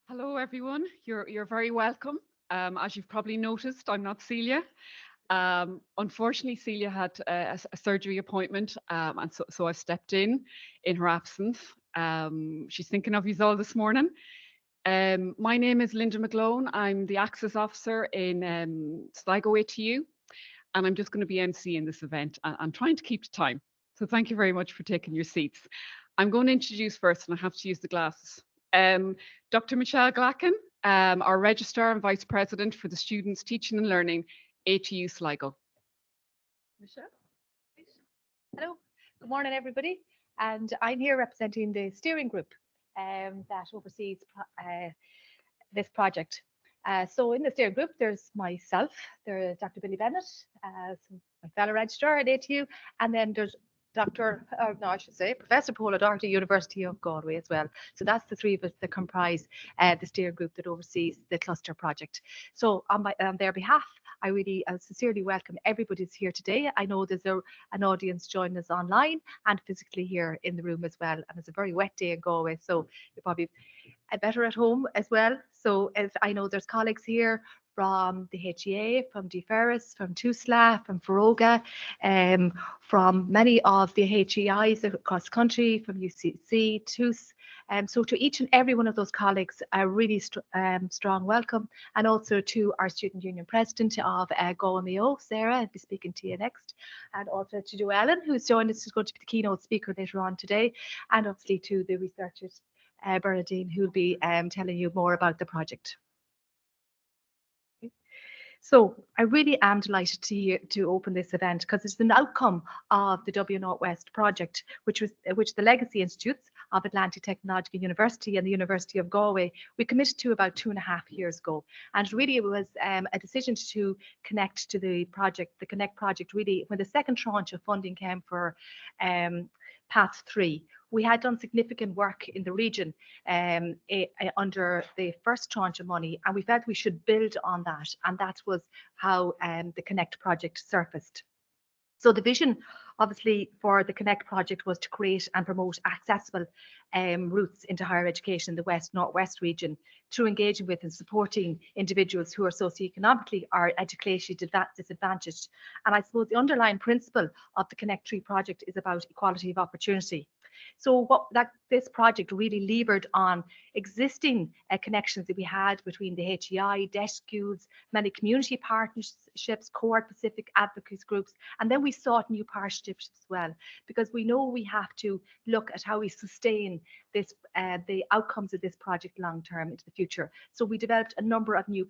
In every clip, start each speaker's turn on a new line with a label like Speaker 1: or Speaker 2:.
Speaker 1: Hello, everyone. You're very welcome. As you've probably noticed, I'm not Celia. Unfortunately, Celia had a surgery appointment, and so I stepped in her absence. She's thinking of you all this morning. My name is Linda McGlone. I'm the Access Officer in Sligo ATU, and I'm just going to be emceeing this event and trying to keep to time. So thank you very much for taking your seats. I'm going to introduce first, and I have to use the glasses. Um, Dr. Michelle Glacken, our Registrar and Vice President for the Students Teaching and Learning, ATU Sligo.
Speaker 2: Michelle? Hello, good morning, everybody. And I'm here representing the steering group that oversees this project. So in the steering group, there's myself, there's Dr. Billy Bennett, my fellow registrar at ATU, and then there's no, I should say, Professor Paula Doherty, University of Galway as well. So that's the three of us that comprise the steering group that oversees the cluster project. So on their behalf, I really sincerely welcome everybody who's here today. I know there's an audience joining us online and physically here in the room as well. And it's a very wet day in Galway, so you're probably better at home as well. So if I know there's colleagues here from the HEA, from DFERRIS, from TUSLA, from Feroga, from many of the HEIs across the country, from UCC, TUS. So to each and every one of those colleagues, a really strong welcome, and also to our Student Union President of Galway-Mayo, Sarah, I'll be speaking to you next, and also to Joellen, who's joined us, who's going to be the keynote speaker later on today, and obviously to the researchers, Bernadine, who'll be telling you more about the project. So I really am delighted to open this event because it's an outcome of the WNW project, which the Legacy Institutes of Atlantic Technological University and the University of Galway we committed to about 2.5 years ago. And really it was a decision to connect to the project, the Connect project, really when the second tranche of funding came for Path 3. We had done significant work in the region under the first tranche of money, and we felt we should build on that. And that was how the Connect project surfaced. So the vision, obviously, for the Connect project was to create and promote accessible routes into higher education in the West-Northwest region through engaging with and supporting individuals who are socio-economically or educationally disadvantaged. And I suppose the underlying principle of the Connect 3 project is about equality of opportunity. So this project really levered on existing connections that we had between the HEI, DESH schools, many community partnerships, cohort Pacific advocacy groups, and then we sought new partnerships as well, because we know we have to look at how we sustain this, the outcomes of this project long term into the future. So we developed a number of new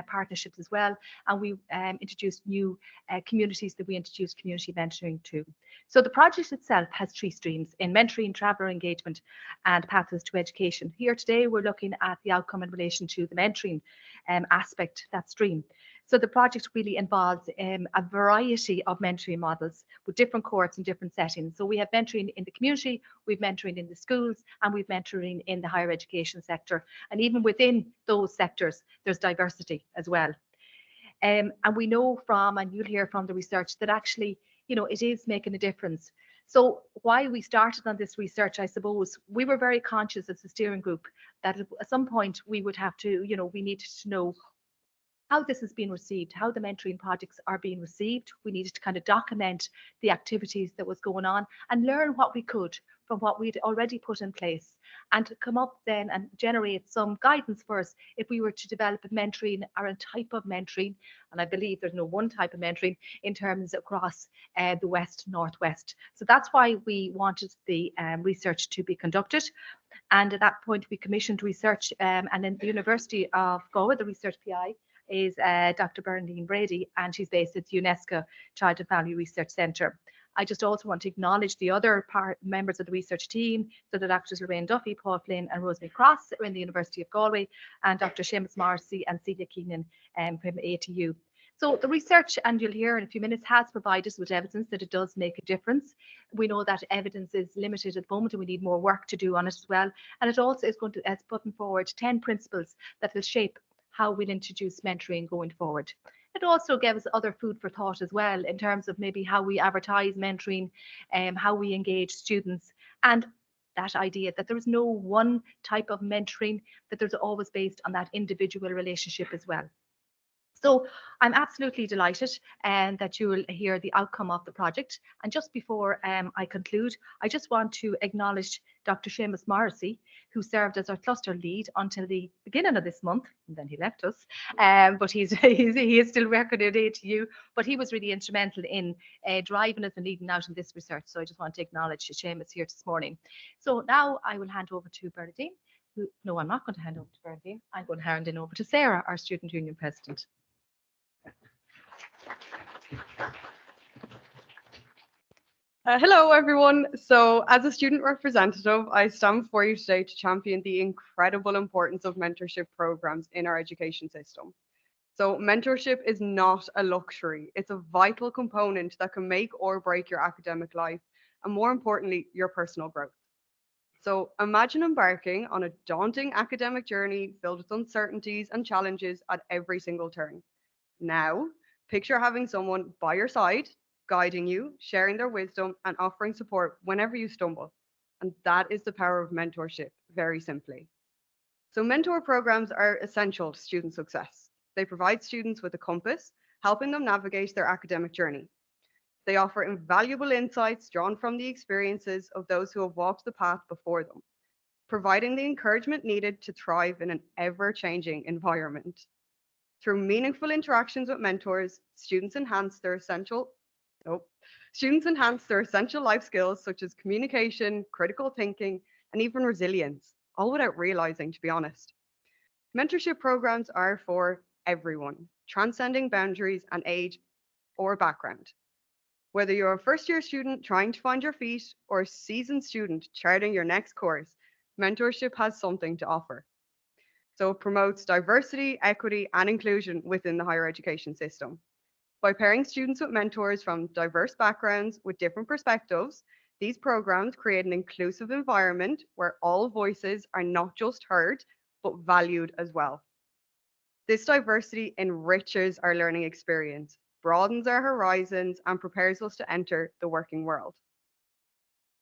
Speaker 2: partnerships as well, and we introduced new communities that we introduced community mentoring to. So the project itself has 3 streams in mentoring, traveller engagement, and pathways to education. Here today, we're looking at the outcome in relation to the mentoring aspect, that stream. So the project really involves a variety of mentoring models with different cohorts and different settings. So we have mentoring in the community, we've mentoring in the schools, and we've mentoring in the higher education sector. And even within those sectors, there's diversity as well. And we know from, and you'll hear from the research, that actually, you know, it is making a difference. So why we started on this research, I suppose, we were very conscious as a steering group that at some point we would have to, you know, we needed to know how this has been received, how the mentoring projects are being received. We needed to kind of document the activities that was going on and learn what we could from what we'd already put in place, and to come up then and generate some guidance for us if we were to develop a mentoring or a type of mentoring. And I believe there's no one type of mentoring in terms across the West Northwest. So that's why we wanted the research to be conducted. And at that point, we commissioned research, and then the University of Galway, the research PI, is Dr. Bernadine Brady, and she's based at the UNESCO Child and Family Research Centre. I just also want to acknowledge the other members of the research team, so the Drs. Lorraine Duffy, Paul Flynn and Rosemary Cross are in the University of Galway, and Dr. Seamus Morrissey and Celia Keenan from ATU. So the research, and you'll hear in a few minutes, has provided us with evidence that it does make a difference. We know that evidence is limited at the moment and we need more work to do on it as well. And it also is going to putting forward 10 principles that will shape how we'll introduce mentoring going forward. It also gives other food for thought as well in terms of maybe how we advertise mentoring, how we engage students, and that idea that there is no one type of mentoring, that there's always based on that individual relationship as well. So I'm absolutely delighted that you will hear the outcome of the project. And just before I conclude, I just want to acknowledge Dr. Seamus Morrissey, who served as our cluster lead until the beginning of this month, and then he left us. But he is still working at ATU, but he was really instrumental in driving us and leading out in this research. So I just want to acknowledge Seamus here this morning. So now I will hand over to Bernadine. No, I'm not going to hand over to Bernadine. I'm going to hand it over to Sarah, our Student Union President.
Speaker 3: Hello, everyone. So as a student representative, I stand before you today to champion the incredible importance of mentorship programs in our education system. So mentorship is not a luxury. It's a vital component that can make or break your academic life, and more importantly, your personal growth. So imagine embarking on a daunting academic journey filled with uncertainties and challenges at every single turn. Now, picture having someone by your side, guiding you, sharing their wisdom, and offering support whenever you stumble. And that is the power of mentorship, very simply. So, mentor programs are essential to student success. They provide students with a compass, helping them navigate their academic journey. They offer invaluable insights drawn from the experiences of those who have walked the path before them, providing the encouragement needed to thrive in an ever changing environment. Through meaningful interactions with mentors, students enhance their essential life skills such as communication, critical thinking, and even resilience, all without realizing, to be honest. Mentorship programs are for everyone, transcending boundaries and age or background. Whether you're a first year student trying to find your feet or a seasoned student charting your next course, mentorship has something to offer. So it promotes diversity, equity, and inclusion within the higher education system. By pairing students with mentors from diverse backgrounds with different perspectives, these programs create an inclusive environment where all voices are not just heard, but valued as well. This diversity enriches our learning experience, broadens our horizons, and prepares us to enter the working world.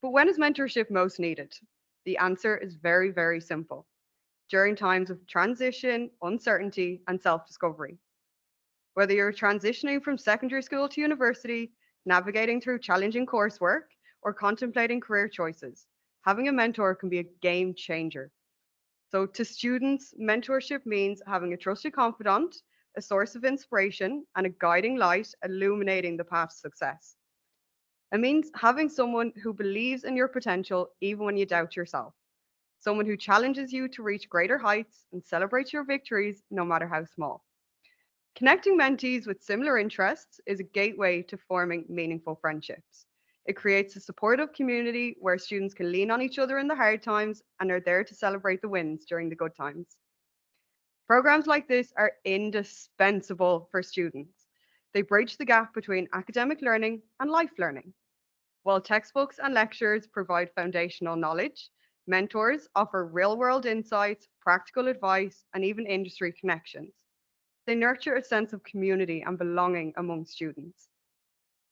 Speaker 3: But when is mentorship most needed? The answer is very, very simple: during times of transition, uncertainty, and self discovery. Whether you're transitioning from secondary school to university, navigating through challenging coursework, or contemplating career choices, having a mentor can be a game changer. So, to students, mentorship means having a trusted confidant, a source of inspiration, and a guiding light illuminating the path to success. It means having someone who believes in your potential even when you doubt yourself, someone who challenges you to reach greater heights and celebrates your victories no matter how small. Connecting mentees with similar interests is a gateway to forming meaningful friendships. It creates a supportive community where students can lean on each other in the hard times and are there to celebrate the wins during the good times. Programs like this are indispensable for students. They bridge the gap between academic learning and life learning. While textbooks and lectures provide foundational knowledge, mentors offer real world insights, practical advice, and even industry connections. They nurture a sense of community and belonging among students.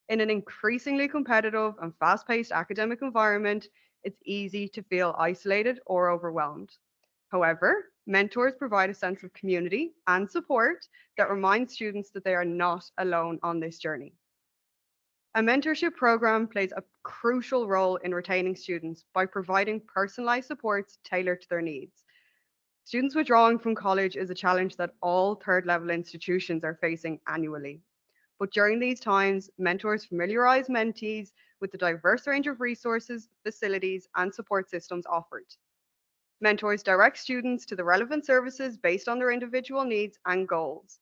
Speaker 3: In an increasingly competitive and fast paced academic environment, it's easy to feel isolated or overwhelmed. However, mentors provide a sense of community and support that reminds students that they are not alone on this journey. A mentorship program plays a crucial role in retaining students by providing personalized supports tailored to their needs. Students withdrawing from college is a challenge that all third level institutions are facing annually. But during these times, mentors familiarize mentees with the diverse range of resources, facilities, and support systems offered. Mentors direct students to the relevant services based on their individual needs and goals,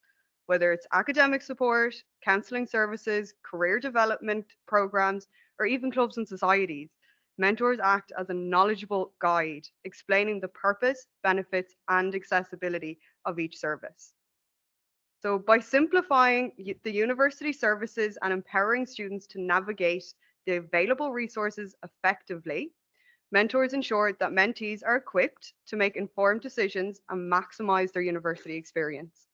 Speaker 3: whether it's academic support, counseling services, career development programs, or even clubs and societies. Mentors act as a knowledgeable guide, explaining the purpose, benefits, and accessibility of each service. So, by simplifying the university services and empowering students to navigate the available resources effectively, mentors ensure that mentees are equipped to make informed decisions and maximize their university experience.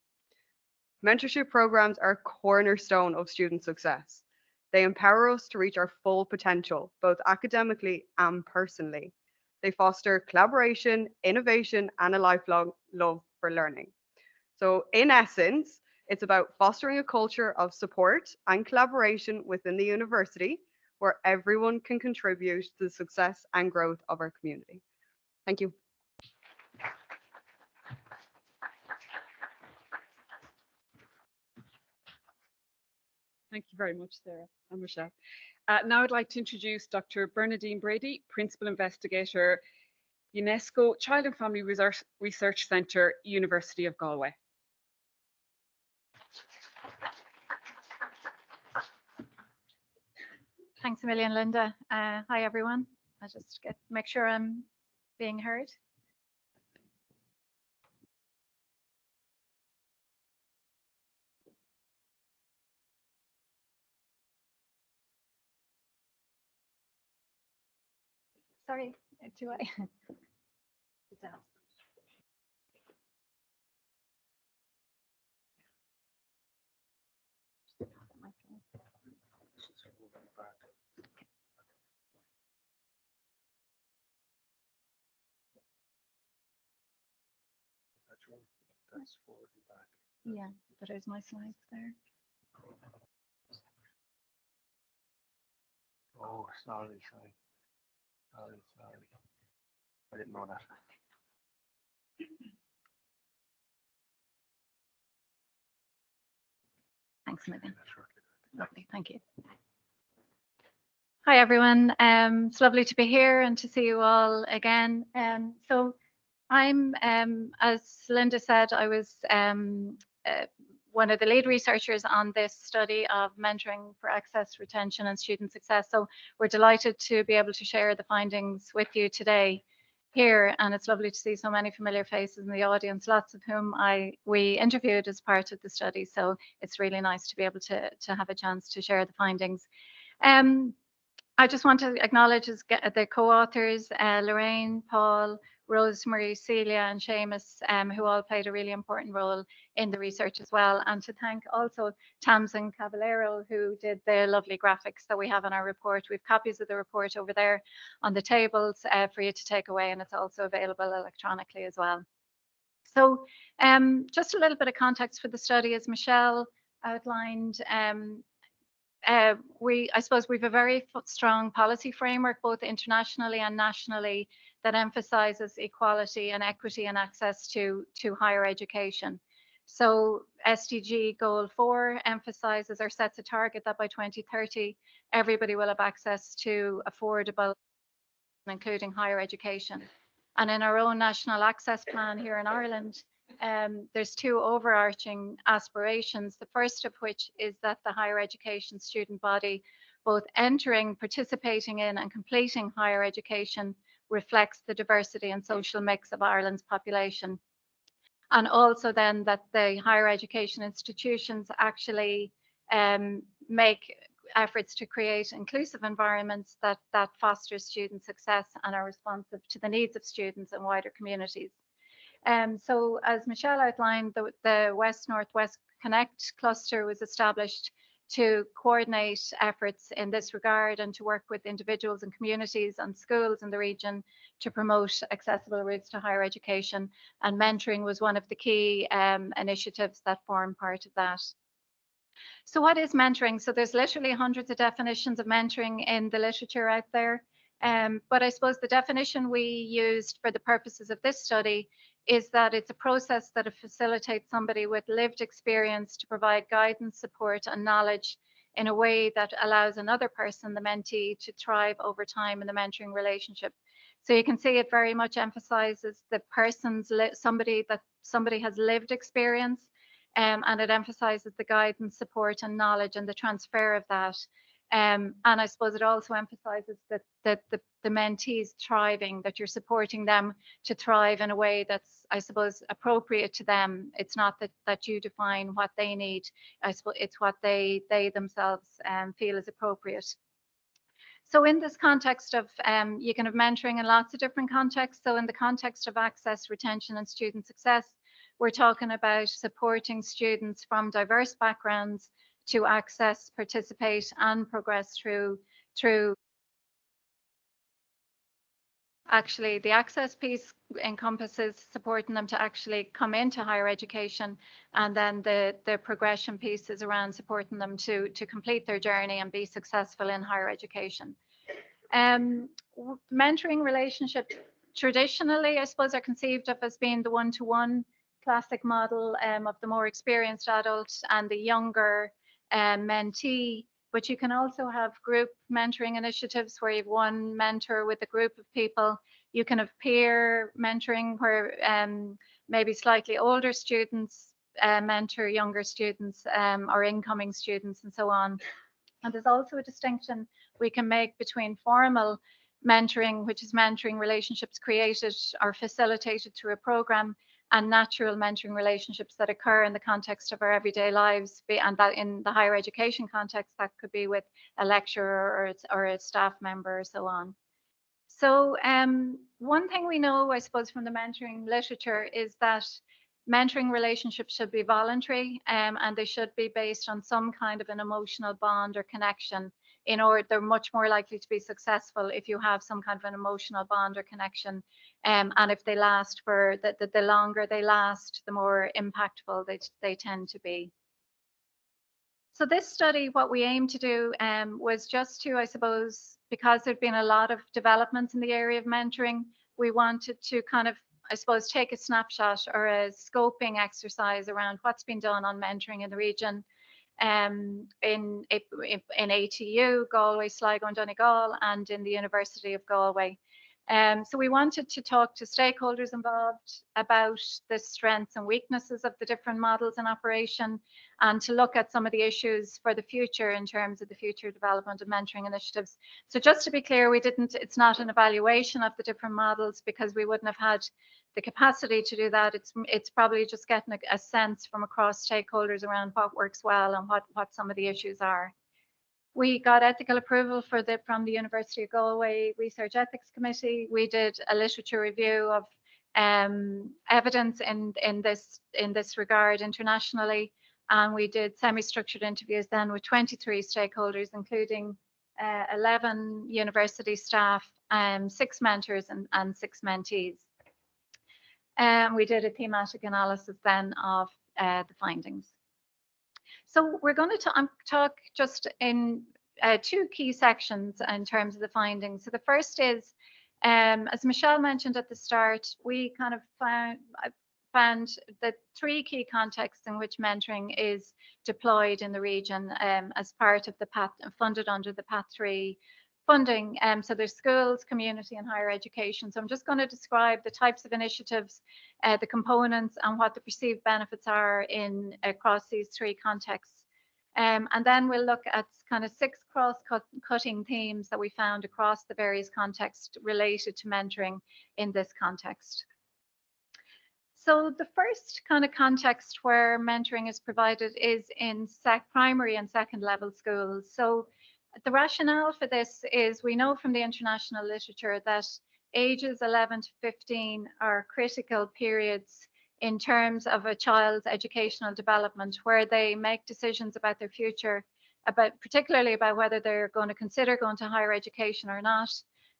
Speaker 3: Mentorship programs are a cornerstone of student success. They empower us to reach our full potential, both academically and personally. They foster collaboration, innovation, and a lifelong love for learning. So, in essence, it's about fostering a culture of support and collaboration within the university where everyone can contribute to the success and growth of our community. Thank you.
Speaker 1: Thank you very much, Sarah and Michelle. Now I'd like to introduce Dr. Bernadine Brady, Principal Investigator, UNESCO Child and Family Research Centre, University of Galway.
Speaker 4: Thanks a million, Linda. Hi, everyone. I'll just make sure I'm being heard. Sorry, do I? Sit down. Yeah, but there's my slides there.
Speaker 5: Oh, sorry. I didn't know that.
Speaker 4: Thanks a million. Lovely, thank you. Hi, everyone. It's lovely to be here and to see you all again. So I'm, as Linda said, I was one of the lead researchers on this study of mentoring for access, retention and student success. So we're delighted to be able to share the findings with you today here, and it's lovely to see so many familiar faces in the audience, lots of whom we interviewed as part of the study. So it's really nice to be able to have a chance to share the findings. I just want to acknowledge the co-authors, Lorraine, Paul, Rosemary, Celia and Seamus, who all played a really important role in the research as well. And to thank also Tamsin Caballero, who did the lovely graphics that we have in our report. We have copies of the report over there on the tables for you to take away, and it's also available electronically as well. So just a little bit of context for the study, as Michelle outlined. I suppose we've a very strong policy framework, both internationally and nationally, that emphasizes equality and equity and access to higher education. So SDG Goal 4 emphasizes or sets a target that by 2030, everybody will have access to affordable, including higher education. And in our own national access plan here in Ireland, there's two overarching aspirations. The first of which is that the higher education student body, both entering, participating in and completing higher education, reflects the diversity and social mix of Ireland's population. And also then that the higher education institutions actually make efforts to create inclusive environments that foster student success and are responsive to the needs of students and wider communities. So as Michelle outlined, the West-Northwest Connect cluster was established to coordinate efforts in this regard and to work with individuals and communities and schools in the region to promote accessible routes to higher education. And mentoring was one of the key initiatives that form part of that. So what is mentoring? So there's literally hundreds of definitions of mentoring in the literature out there. But I suppose the definition we used for the purposes of this study is that it's a process that facilitates somebody with lived experience to provide guidance, support and knowledge in a way that allows another person, the mentee, to thrive over time in the mentoring relationship. So you can see it very much emphasizes the person's, somebody has lived experience, and it emphasizes the guidance, support and knowledge and the transfer of that. And I suppose it also emphasizes that the mentees thriving, that you're supporting them to thrive in a way that's, I suppose, appropriate to them. It's not that you define what they need. I suppose it's what they themselves feel is appropriate. So in this context of, you can have mentoring in lots of different contexts. So in the context of access, retention and student success, we're talking about supporting students from diverse backgrounds to access, participate and progress through Actually, the access piece encompasses supporting them to actually come into higher education, and then the progression piece is around supporting them to complete their journey and be successful in higher education. Mentoring relationships traditionally, I suppose, are conceived of as being the one-to-one classic model of the more experienced adult and the younger mentee. But you can also have group mentoring initiatives where you have one mentor with a group of people. You can have peer mentoring where maybe slightly older students mentor younger students or incoming students and so on. And there's also a distinction we can make between formal mentoring, which is mentoring relationships created or facilitated through a program, and natural mentoring relationships that occur in the context of our everyday lives, and that in the higher education context, that could be with a lecturer or a staff member or so on. So one thing we know, I suppose, from the mentoring literature is that mentoring relationships should be voluntary and they should be based on some kind of an emotional bond or connection. In order, they're much more likely to be successful if you have some kind of an emotional bond or connection. And if they last for the longer they last, the more impactful they tend to be. So this study, what we aim to do was just to, I suppose, because there'd been a lot of developments in the area of mentoring, we wanted to kind of, I suppose, take a snapshot or a scoping exercise around what's been done on mentoring in the region in ATU, Galway, Sligo and Donegal, and in the University of Galway. So we wanted to talk to stakeholders involved about the strengths and weaknesses of the different models in operation, and to look at some of the issues for the future in terms of the future development of mentoring initiatives. So just to be clear, it's not an evaluation of the different models because we wouldn't have had the capacity to do that. It's probably just getting a sense from across stakeholders around what works well and what some of the issues are. We got ethical approval from the University of Galway Research Ethics Committee. We did a literature review of evidence in this regard internationally, and we did semi-structured interviews then with 23 stakeholders, including 11 university staff, 6 mentors and 6 mentees. We did a thematic analysis then of the findings. So we're going to talk just in 2 key sections in terms of the findings. So the first is, as Michelle mentioned at the start, we kind of found the 3 key contexts in which mentoring is deployed in the region as part of the PATH, funded under the PATH 3 funding. So there's schools, community and higher education. So I'm just going to describe the types of initiatives, the components and what the perceived benefits are across these 3 contexts. And then we'll look at kind of 6 cross-cutting themes that we found across the various contexts related to mentoring in this context. So the first kind of context where mentoring is provided is in primary and second level schools. So the rationale for this is we know from the international literature that ages 11 to 15 are critical periods in terms of a child's educational development, where they make decisions about their future, particularly about whether they're going to consider going to higher education or not.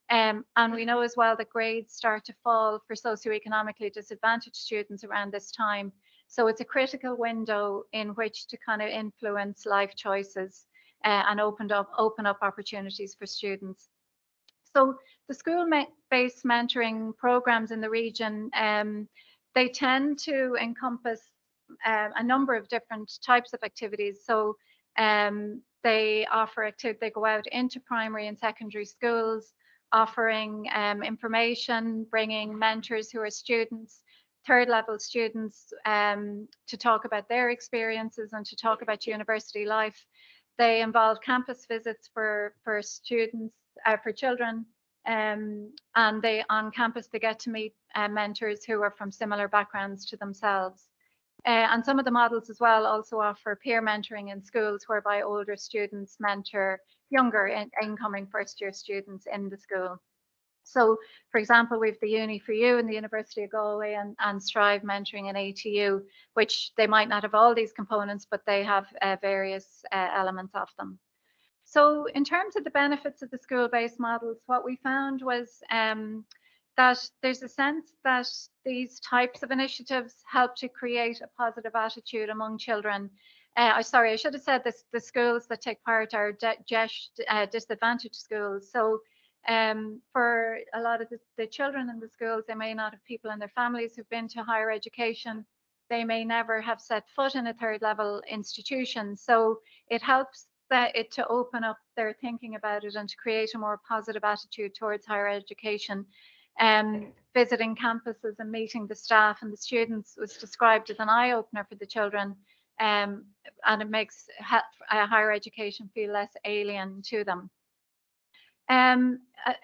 Speaker 4: And we know as well that grades start to fall for socio-economically disadvantaged students around this time. So it's a critical window in which to kind of influence life choices and open up opportunities for students. So the school-based mentoring programs in the region, they tend to encompass a number of different types of activities. So they go out into primary and secondary schools, offering information, bringing mentors who are students, third level students to talk about their experiences and to talk about university life. They involve campus visits for students, for children, and on campus they get to meet mentors who are from similar backgrounds to themselves. And some of the models as well also offer peer mentoring in schools, whereby older students mentor younger incoming first year students in the school. So, for example, we have the Uni for You in the University of Galway and Strive mentoring in ATU, which they might not have all these components, but they have various elements of them. So in terms of the benefits of the school-based models, what we found was that there's a sense that these types of initiatives help to create a positive attitude among children. Sorry, I should have said this, the schools that take part are disadvantaged schools. So for a lot of the children in the schools, they may not have people in their families who've been to higher education. They may never have set foot in a third level institution. So it helps it to open up their thinking about it and to create a more positive attitude towards higher education. Visiting campuses and meeting the staff and the students was described as an eye-opener for the children, and it makes higher education feel less alien to them.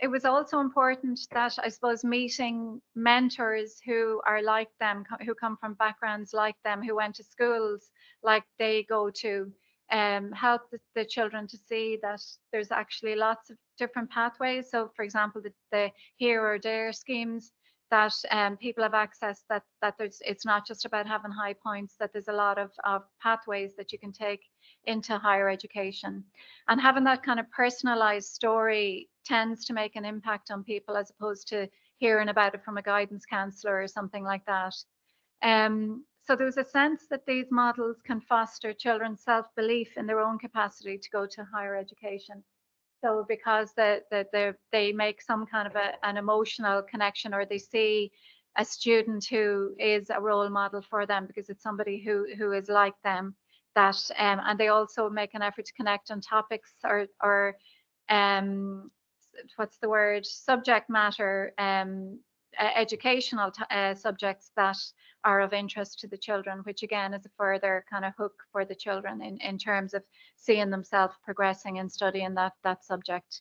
Speaker 4: It was also important that, I suppose, meeting mentors who are like them, who come from backgrounds like them, who went to schools like they go to, help the children to see that there's actually lots of different pathways. So, for example, the Here or There schemes that people have access, that it's not just about having high points, that there's a lot of pathways that you can take into higher education. And having that kind of personalized story tends to make an impact on people, as opposed to hearing about it from a guidance counselor or something like that. So there's a sense that these models can foster children's self-belief in their own capacity to go to higher education. So because they make some kind of an emotional connection, or they see a student who is a role model for them because it's somebody who is like them, that and they also make an effort to connect on topics or what's the word, subject matter, educational subjects that are of interest to the children, which again is a further kind of hook for the children in terms of seeing themselves progressing and studying that subject.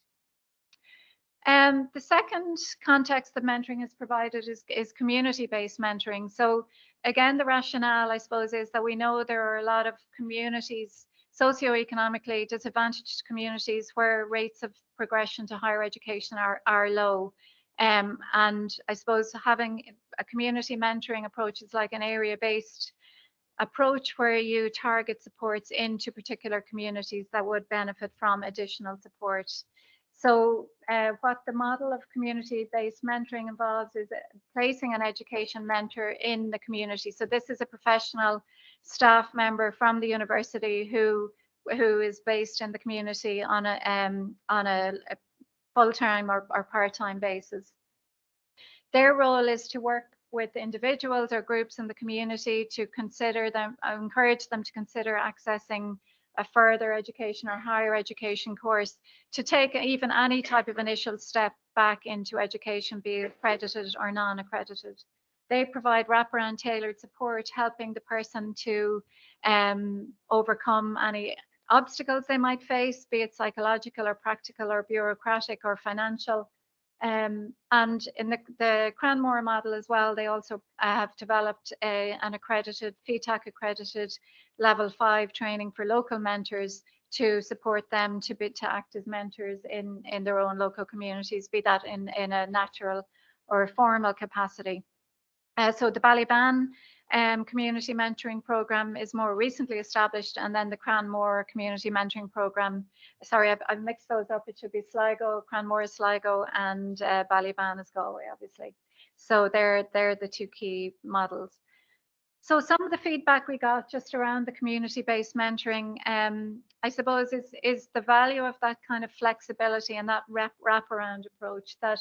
Speaker 4: The second context that mentoring has provided is community-based mentoring. So again, the rationale, I suppose, is that we know there are a lot of communities, socio-economically disadvantaged communities, where rates of progression to higher education are low. And I suppose having a community mentoring approach is like an area-based approach where you target supports into particular communities that would benefit from additional support. So what the model of community-based mentoring involves is placing an education mentor in the community. So this is a professional staff member from the university who is based in the community on a full-time or part-time basis. Their role is to work with individuals or groups in the community to consider them, encourage them to consider accessing a further education or higher education course, to take even any type of initial step back into education, be it accredited or non-accredited. They provide wraparound tailored support, helping the person to overcome any obstacles they might face, be it psychological or practical or bureaucratic or financial. And in the Cranmore model as well, they also have developed an accredited, FETAC accredited level 5 training for local mentors to support them to act as mentors in their own local communities, be that in a natural or formal capacity. So the Ballyban community mentoring program is more recently established, and then the Cranmore community mentoring program, sorry, I've mixed those up. It should be Sligo, Cranmore is Sligo, and Ballyban is Galway, obviously. So they're the two key models. So some of the feedback we got just around the community-based mentoring, I suppose, is the value of that kind of flexibility and that wraparound approach, that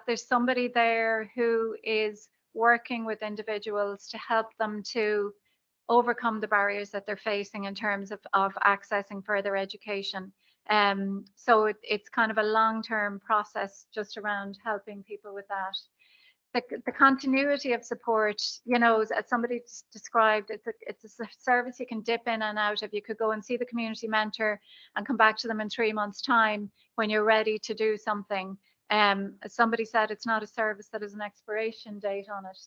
Speaker 4: there's somebody there who is working with individuals to help them to overcome the barriers that they're facing in terms of accessing further education. So it's kind of a long-term process just around helping people with that. The continuity of support, you know, as somebody described, it's a service you can dip in and out of. You could go and see the community mentor and come back to them in 3 months' time when you're ready to do something. As somebody said, it's not a service that has an expiration date on it.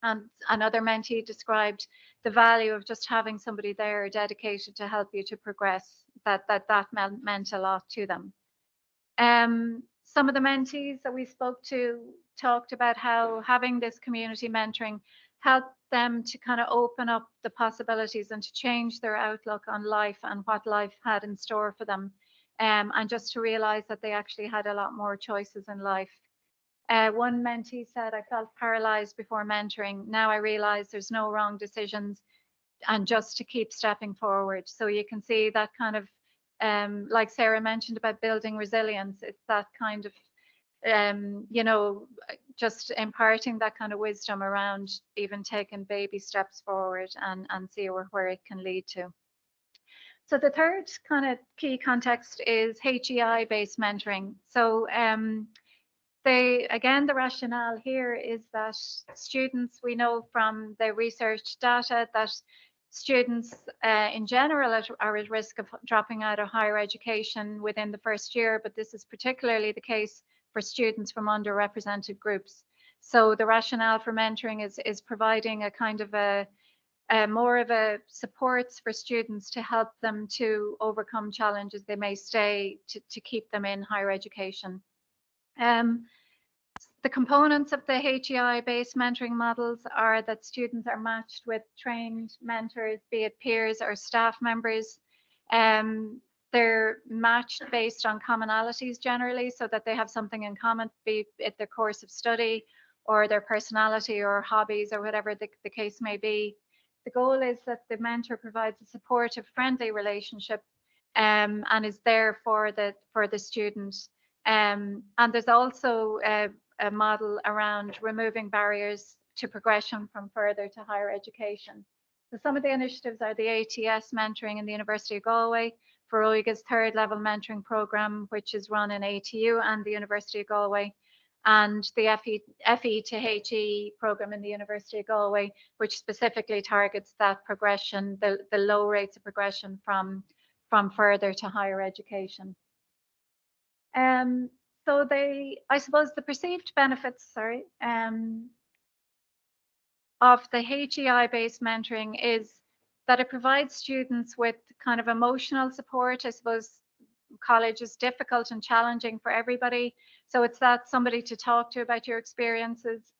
Speaker 4: And another mentee described the value of just having somebody there dedicated to help you to progress, that meant a lot to them. Some of the mentees that we spoke to talked about how having this community mentoring helped them to kind of open up the possibilities and to change their outlook on life and what life had in store for them, and just to realize that they actually had a lot more choices in life. One mentee said, I felt paralyzed before mentoring. Now I realize there's no wrong decisions and just to keep stepping forward. So you can see that kind of, like Sarah mentioned about building resilience, it's that kind of, you know, just imparting that kind of wisdom around even taking baby steps forward and see where it can lead to. So the third kind of key context is HEI-based mentoring. So the rationale here is that students, we know from the research data that students in general are at risk of dropping out of higher education within the first year, but this is particularly the case for students from underrepresented groups. So the rationale for mentoring is providing a kind of more of a supports for students to help them to overcome challenges they may stay to keep them in higher education. The components of the HEI-based mentoring models are that students are matched with trained mentors, be it peers or staff members. They're matched based on commonalities generally, so that they have something in common, be it their course of study or their personality or hobbies or whatever the case may be. The goal is that the mentor provides a supportive, friendly relationship and is there for the student. And there's also a model around removing barriers to progression from further to higher education. So some of the initiatives are the ATS mentoring in the University of Galway, Feroiga's third level mentoring programme, which is run in ATU and the University of Galway, and the FE to HE programme in the University of Galway, which specifically targets that progression, the low rates of progression from further to higher education. So I suppose the perceived benefits, of the HEI-based mentoring is that it provides students with kind of emotional support. I suppose college is difficult and challenging for everybody. So it's that somebody to talk to about your experiences,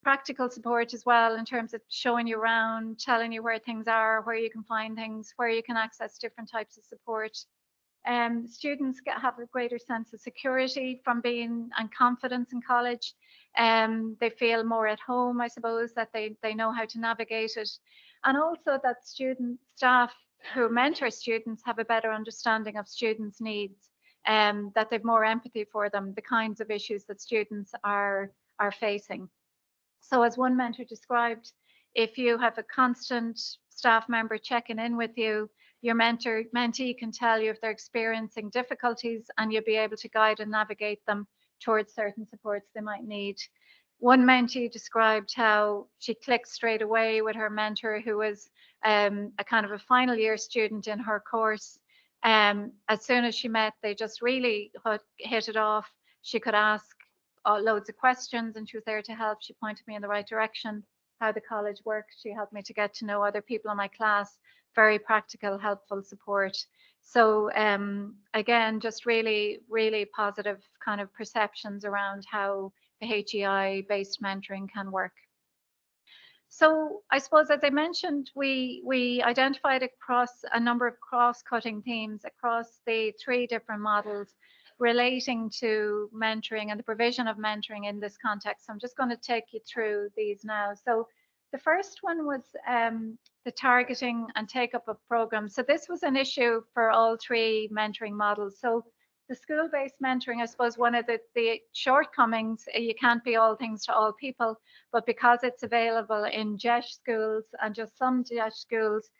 Speaker 4: practical support as well in terms of showing you around, telling you where things are, where you can find things, where you can access different types of support. Students have a greater sense of security from being and confidence in college. They feel more at home, I suppose, that they know how to navigate it. And also that staff who mentor students have a better understanding of students' needs, that they've more empathy for them, the kinds of issues that students are facing. So as one mentor described, if you have a constant staff member checking in with you, your mentee can tell you if they're experiencing difficulties and you'll be able to guide and navigate them towards certain supports they might need. One mentee described how she clicked straight away with her mentor, who was a kind of a final year student in her course. As soon as she met, they just really hit it off. She could ask loads of questions and she was there to help. She pointed me in the right direction, how the college worked. She helped me to get to know other people in my class. Very practical, helpful support. So again, just really, really positive kind of perceptions around how the HEI-based mentoring can work. So I suppose, as I mentioned, we identified across a number of cross-cutting themes across the 3 different models relating to mentoring and the provision of mentoring in this context. So I'm just going to take you through these now. So the first one was the targeting and take-up of programs. So this was an issue for all 3 mentoring models. So the school-based mentoring, I suppose one of the shortcomings, you can't be all things to all people, but because it's available in JESH schools and just some JESH schools,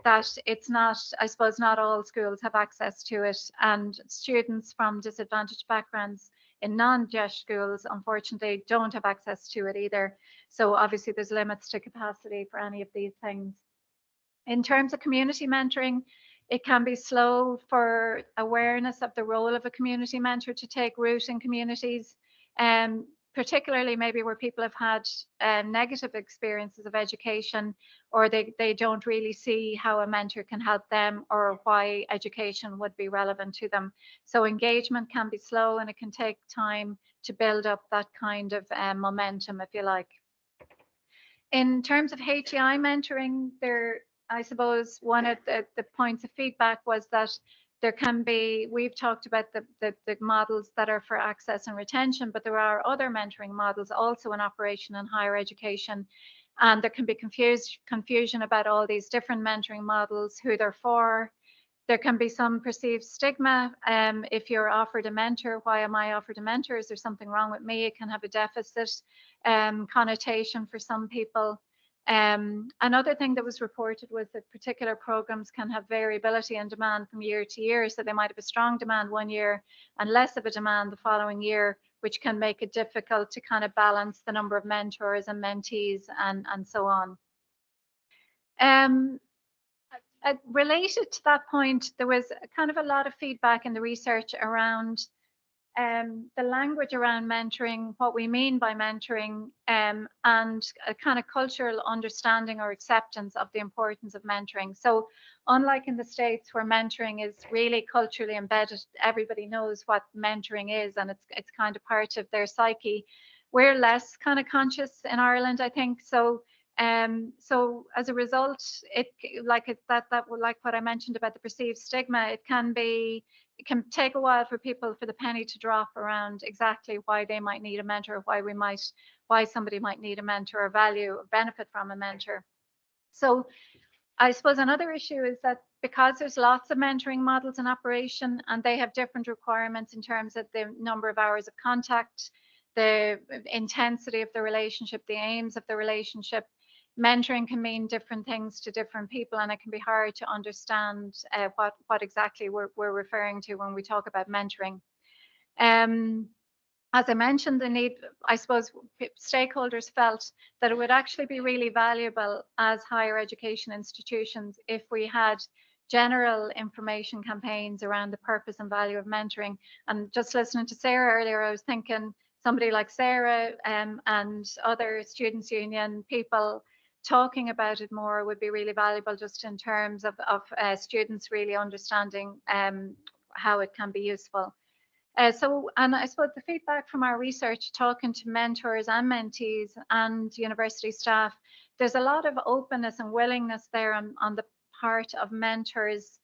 Speaker 4: that it's not, I suppose not all schools have access to it, and students from disadvantaged backgrounds in non-JESH schools unfortunately don't have access to it either. So obviously there's limits to capacity for any of these things. In terms of community mentoring, it can be slow for awareness of the role of a community mentor to take root in communities, particularly maybe where people have had negative experiences of education, or they don't really see how a mentor can help them or why education would be relevant to them. So engagement can be slow and it can take time to build up that kind of momentum, if you like. In terms of HEI mentoring, I suppose one of the points of feedback was that There can be, we've talked about the models that are for access and retention, but there are other mentoring models also in operation in higher education. And there can be confusion about all these different mentoring models, who they're for. There can be some perceived stigma. If you're offered a mentor, why am I offered a mentor? Is there something wrong with me? It can have a deficit connotation for some people. Another thing that was reported was that particular programs can have variability in demand from year to year. So they might have a strong demand one year and less of a demand the following year, which can make it difficult to kind of balance the number of mentors and mentees and so on. Related to that point, there was kind of a lot of feedback in the research around the language around mentoring, what we mean by mentoring, and a kind of cultural understanding or acceptance of the importance of mentoring. So unlike in the States, where mentoring is really culturally embedded, everybody knows what mentoring is and it's kind of part of their psyche. We're less kind of conscious in Ireland, I think. So as a result, like what I mentioned about the perceived stigma, it can take a while for people, for the penny to drop around exactly why they might need a mentor, why somebody might need a mentor or value or benefit from a mentor. So I suppose another issue is that because there's lots of mentoring models in operation and they have different requirements in terms of the number of hours of contact, the intensity of the relationship, the aims of the relationship, mentoring can mean different things to different people, and it can be hard to understand what exactly we're referring to when we talk about mentoring. As I mentioned, the need, I suppose stakeholders felt that it would actually be really valuable as higher education institutions if we had general information campaigns around the purpose and value of mentoring. And just listening to Sarah earlier, I was thinking somebody like Sarah and other students' union people talking about it more would be really valuable, just in terms of students really understanding how it can be useful. And I suppose the feedback from our research, talking to mentors and mentees and university staff, there's a lot of openness and willingness there on the part of mentors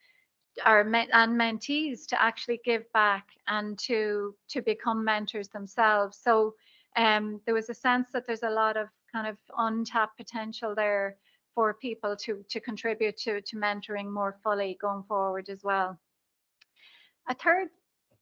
Speaker 4: and mentees to actually give back and to become mentors themselves. So there was a sense that there's a lot of kind of untapped potential there for people to contribute to mentoring more fully going forward as well. A third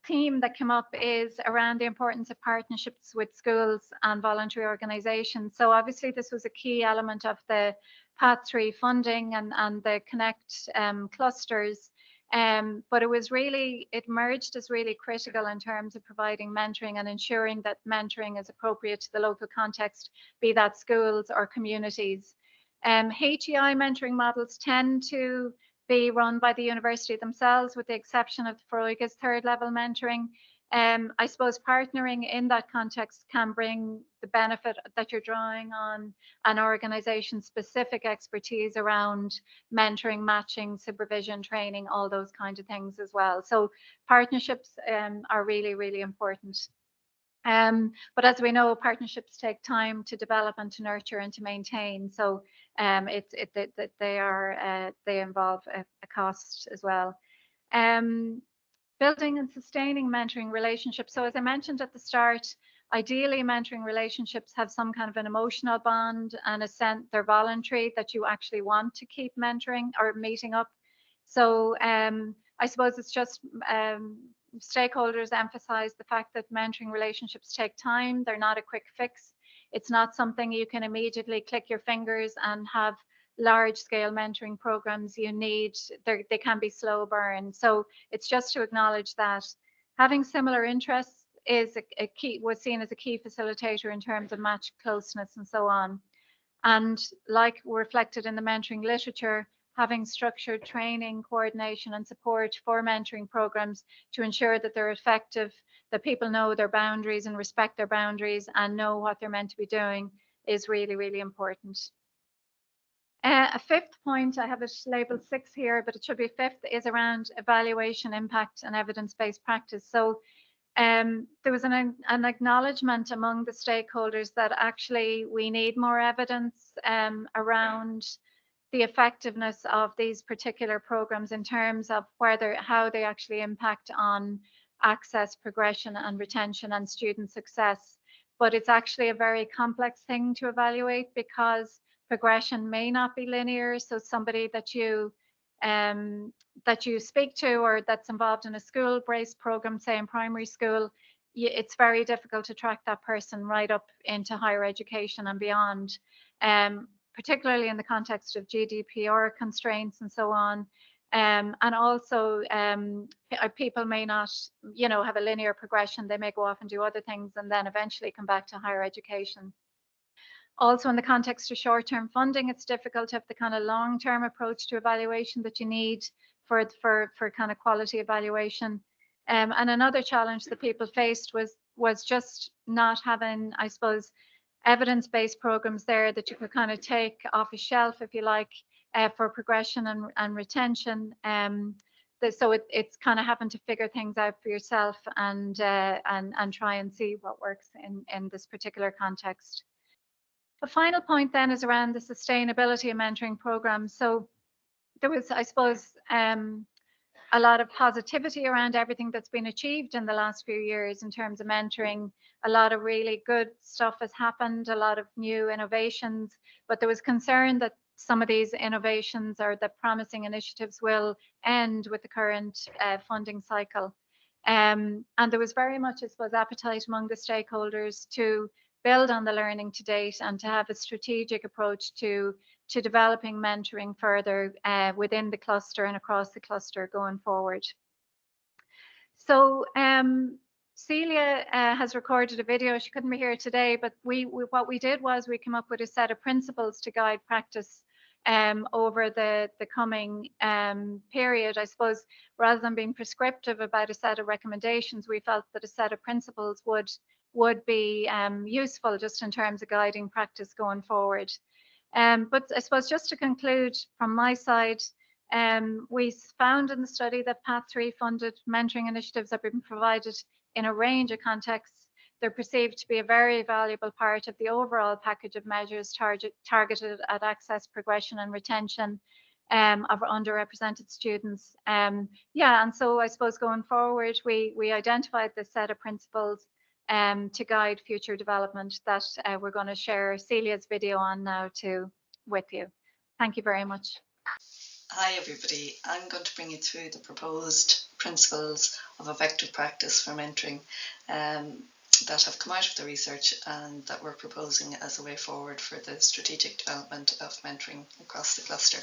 Speaker 4: theme that came up is around the importance of partnerships with schools and voluntary organizations. So obviously this was a key element of the Path 3 funding and the Connect clusters. But it emerged as really critical in terms of providing mentoring and ensuring that mentoring is appropriate to the local context, be that schools or communities. HEI mentoring models tend to be run by the university themselves, with the exception of the Foróige's third level mentoring. I suppose partnering in that context can bring the benefit that you're drawing on an organization specific expertise around mentoring, matching, supervision, training, all those kinds of things as well. So partnerships are really, really important. But as we know, partnerships take time to develop and to nurture and to maintain. So they involve a cost as well. Building and sustaining mentoring relationships. So as I mentioned at the start, ideally mentoring relationships have some kind of an emotional bond and a sense they're voluntary, that you actually want to keep mentoring or meeting up. So I suppose it's just stakeholders emphasize the fact that mentoring relationships take time. They're not a quick fix. It's not something you can immediately click your fingers and have large scale mentoring programs. They can be slow burn. So it's just to acknowledge that having similar interests was seen as a key facilitator in terms of match closeness and so on. And like reflected in the mentoring literature, having structured training, coordination and support for mentoring programs to ensure that they're effective, that people know their boundaries and respect their boundaries and know what they're meant to be doing is really, really important. A fifth point, I have it labeled 6 here, but it should be 5th, is around evaluation, impact and evidence-based practice. So there was an acknowledgement among the stakeholders that actually we need more evidence around the effectiveness of these particular programs in terms of how they actually impact on access, progression and retention and student success. But it's actually a very complex thing to evaluate because progression may not be linear. So somebody that you speak to or that's involved in a school-based program, say in primary school, it's very difficult to track that person right up into higher education and beyond, particularly in the context of GDPR constraints and so on. And also people may not, have a linear progression. They may go off and do other things and then eventually come back to higher education. Also, in the context of short-term funding, it's difficult to have the kind of long-term approach to evaluation that you need for kind of quality evaluation. And another challenge that people faced was just not having, I suppose, evidence-based programs there that you could kind of take off a shelf, if you like, for progression and retention. So it's kind of having to figure things out for yourself and try and see what works in this particular context. The final point then is around the sustainability of mentoring programs. So there was, I suppose, a lot of positivity around everything that's been achieved in the last few years in terms of mentoring. A lot of really good stuff has happened, a lot of new innovations, but there was concern that some of these innovations or the promising initiatives will end with the current funding cycle. And there was very much, I suppose, appetite among the stakeholders to build on the learning to date and to have a strategic approach to developing mentoring further within the cluster and across the cluster going forward. So Celia has recorded a video. She couldn't be here today, but what we did was we came up with a set of principles to guide practice over the coming period. I suppose rather than being prescriptive about a set of recommendations, we felt that a set of principles would be useful just in terms of guiding practice going forward. But I suppose just to conclude from my side, we found in the study that Path 3 funded mentoring initiatives have been provided in a range of contexts. They're perceived to be a very valuable part of the overall package of measures targeted at access, progression and retention of underrepresented students. And so I suppose going forward, we identified this set of principles to guide future development that we're going to share Celia's video on now with you. Thank you very much.
Speaker 6: Hi everybody, I'm going to bring you through the proposed principles of effective practice for mentoring that have come out of the research and that we're proposing as a way forward for the strategic development of mentoring across the cluster.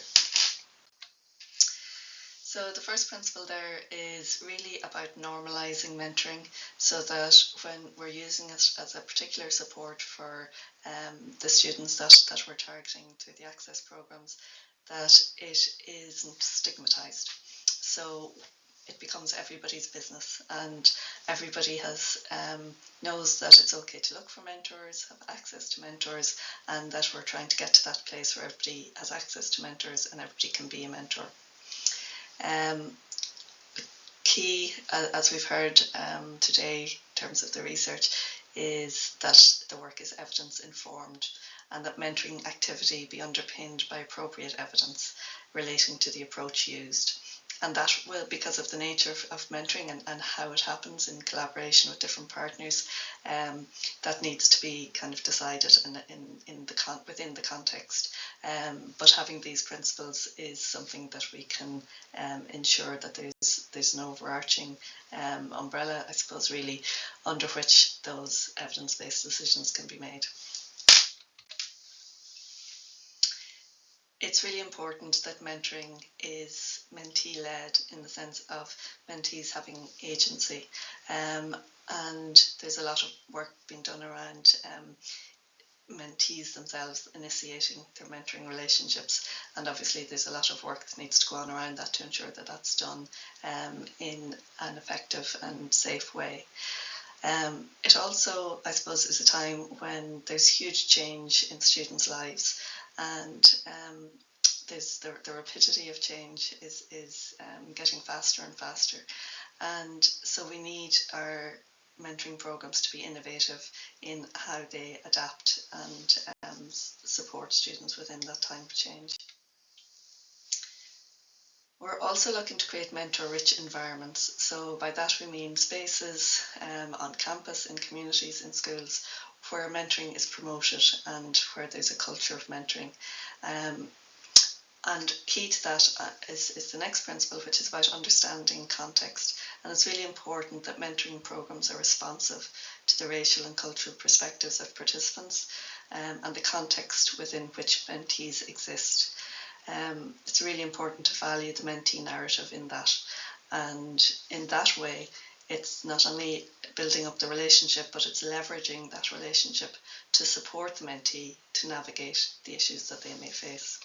Speaker 6: So the first principle there is really about normalising mentoring so that when we're using it as a particular support for the students that we're targeting through the access programmes, that it isn't stigmatised. So it becomes everybody's business and everybody knows that it's okay to look for mentors, have access to mentors, and that we're trying to get to that place where everybody has access to mentors and everybody can be a mentor. Key, as we've heard today in terms of the research, is that the work is evidence informed and that mentoring activity be underpinned by appropriate evidence relating to the approach used. And that will, because of the nature of mentoring and how it happens in collaboration with different partners, that needs to be kind of decided within the context. But having these principles is something that we can ensure that there's an overarching umbrella, I suppose, really, under which those evidence-based decisions can be made. It's really important that mentoring is mentee-led in the sense of mentees having agency, and there's a lot of work being done around mentees themselves initiating their mentoring relationships, and obviously there's a lot of work that needs to go on around that to ensure that that's done in an effective and safe way. It also, I suppose, is a time when there's huge change in students' lives, and the rapidity of change is getting faster and faster, and so we need our mentoring programs to be innovative in how they adapt and support students within that time of change. We're also looking to create mentor-rich environments. So by that we mean spaces on campus, in communities, in schools, where mentoring is promoted and where there's a culture of mentoring. And key to that is the next principle, which is about understanding context. And it's really important that mentoring programs are responsive to the racial and cultural perspectives of participants and the context within which mentees exist. It's really important to value the mentee narrative in that. And in that way, it's not only building up the relationship, but it's leveraging that relationship to support the mentee to navigate the issues that they may face.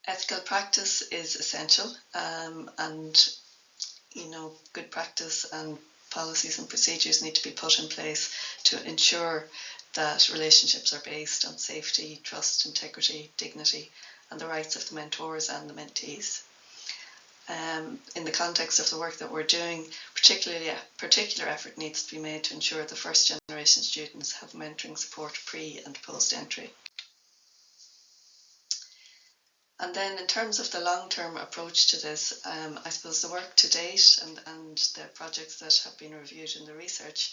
Speaker 6: Ethical practice is essential, and good practice and policies and procedures need to be put in place to ensure that relationships are based on safety, trust, integrity, dignity, and the rights of the mentors and the mentees. In the context of the work that we're doing, particular effort needs to be made to ensure the first generation students have mentoring support pre and post entry. And then in terms of the long-term approach to this, I suppose the work to date and the projects that have been reviewed in the research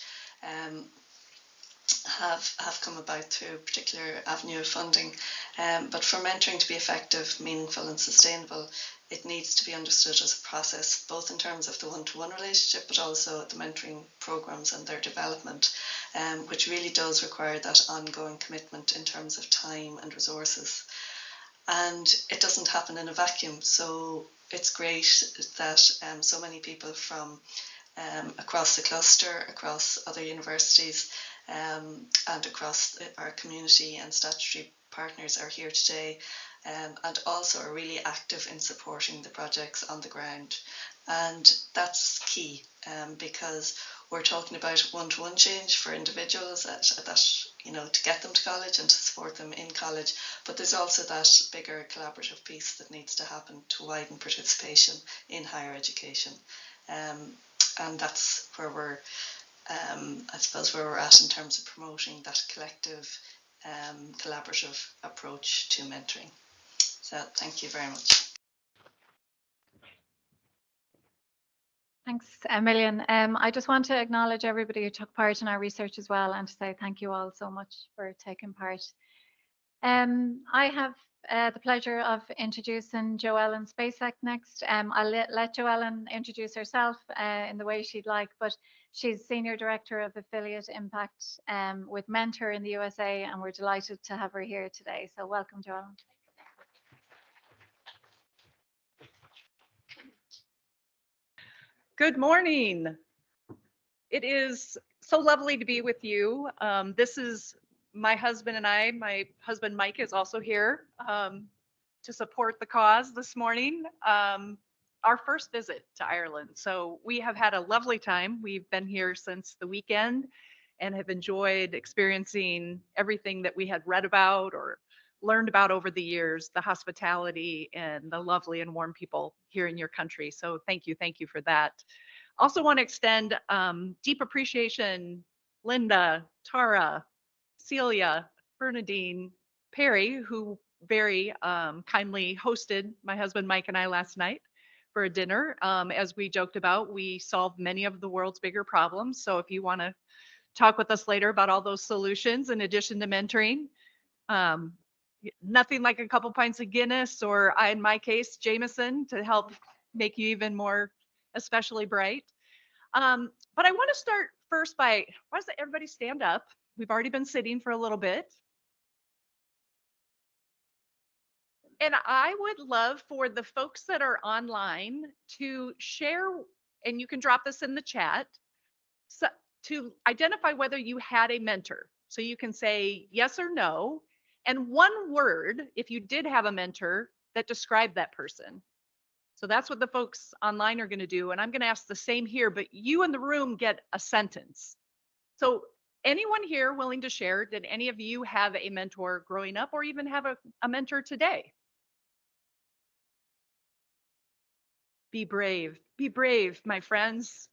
Speaker 6: have come about through a particular avenue of funding. But for mentoring to be effective, meaningful and sustainable, it needs to be understood as a process, both in terms of the one-to-one relationship, but also the mentoring programs and their development, which really does require that ongoing commitment in terms of time and resources. And it doesn't happen in a vacuum. So it's great that so many people from across the cluster, across other universities, and across our community and statutory partners are here today, and also are really active in supporting the projects on the ground. And that's key, because we're talking about one-to-one change for individuals that to get them to college and to support them in college, but there's also that bigger collaborative piece that needs to happen to widen participation in higher education, and that's where we're I suppose where we're at in terms of promoting that collective collaborative approach to mentoring. So thank you very much.
Speaker 4: Thanks a million. I just want to acknowledge everybody who took part in our research as well, and to say thank you all so much for taking part. I have the pleasure of introducing Joellen Spacek next. I'll let Joellen introduce herself in the way she'd like, but she's Senior Director of Affiliate Impact with Mentor in the USA, and we're delighted to have her here today. So welcome, Joellen.
Speaker 7: Good morning. It is so lovely to be with you. This is my husband and I. My husband, Mike, is also here to support the cause this morning. Our first visit to Ireland. So we have had a lovely time. We've been here since the weekend and have enjoyed experiencing everything that we had read about or learned about over the years, the hospitality and the lovely and warm people here in your country. So thank you for that. Also want to extend deep appreciation, Linda, Tara, Celia, Bernadine, Perry, who very kindly hosted my husband Mike and I last night for a dinner. As we joked about, we solved many of the world's bigger problems. So if you want to talk with us later about all those solutions in addition to mentoring, nothing like a couple pints of Guinness or, in my case, Jameson to help make you even more especially bright. But I want to start first by, why does everybody stand up? We've already been sitting for a little bit. And I would love for the folks that are online to share, and you can drop this in the chat, so, to identify whether you had a mentor. So you can say yes or no, and one word, if you did have a mentor, that described that person. So that's what the folks online are going to do. And I'm going to ask the same here, but you in the room get a sentence. So anyone here willing to share, did any of you have a mentor growing up or even have a mentor today? Be brave, my friends.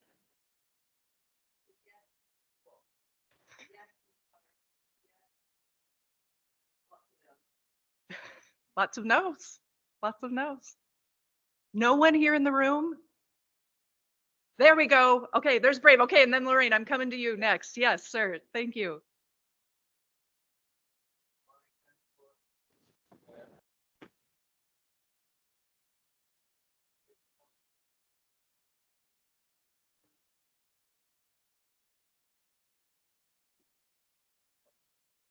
Speaker 7: Lots of no's. Lots of no's. No one here in the room? There we go. Okay, there's brave. Okay, and then Lorraine, I'm coming to you next. Yes, sir. Thank you.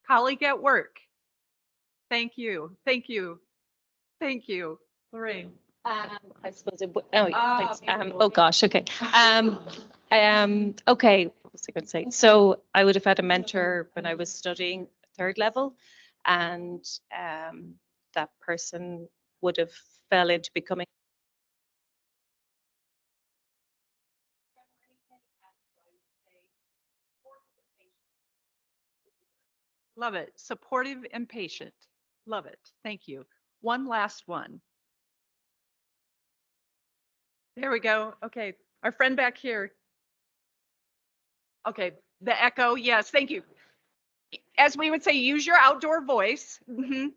Speaker 7: Colleague at work. Thank you. Thank you. Thank you. Lorraine.
Speaker 8: I suppose it would, oh, thanks. Oh gosh, okay. Okay, what was I going to say? So I would have had a mentor when I was studying third level, and that person would have fell into becoming.
Speaker 7: Love it. Supportive and patient. Love it. Thank you. One last one. There we go. Okay. Our friend back here. Okay. The echo. Yes. Thank you. As we would say, use your outdoor voice. Mm-hmm.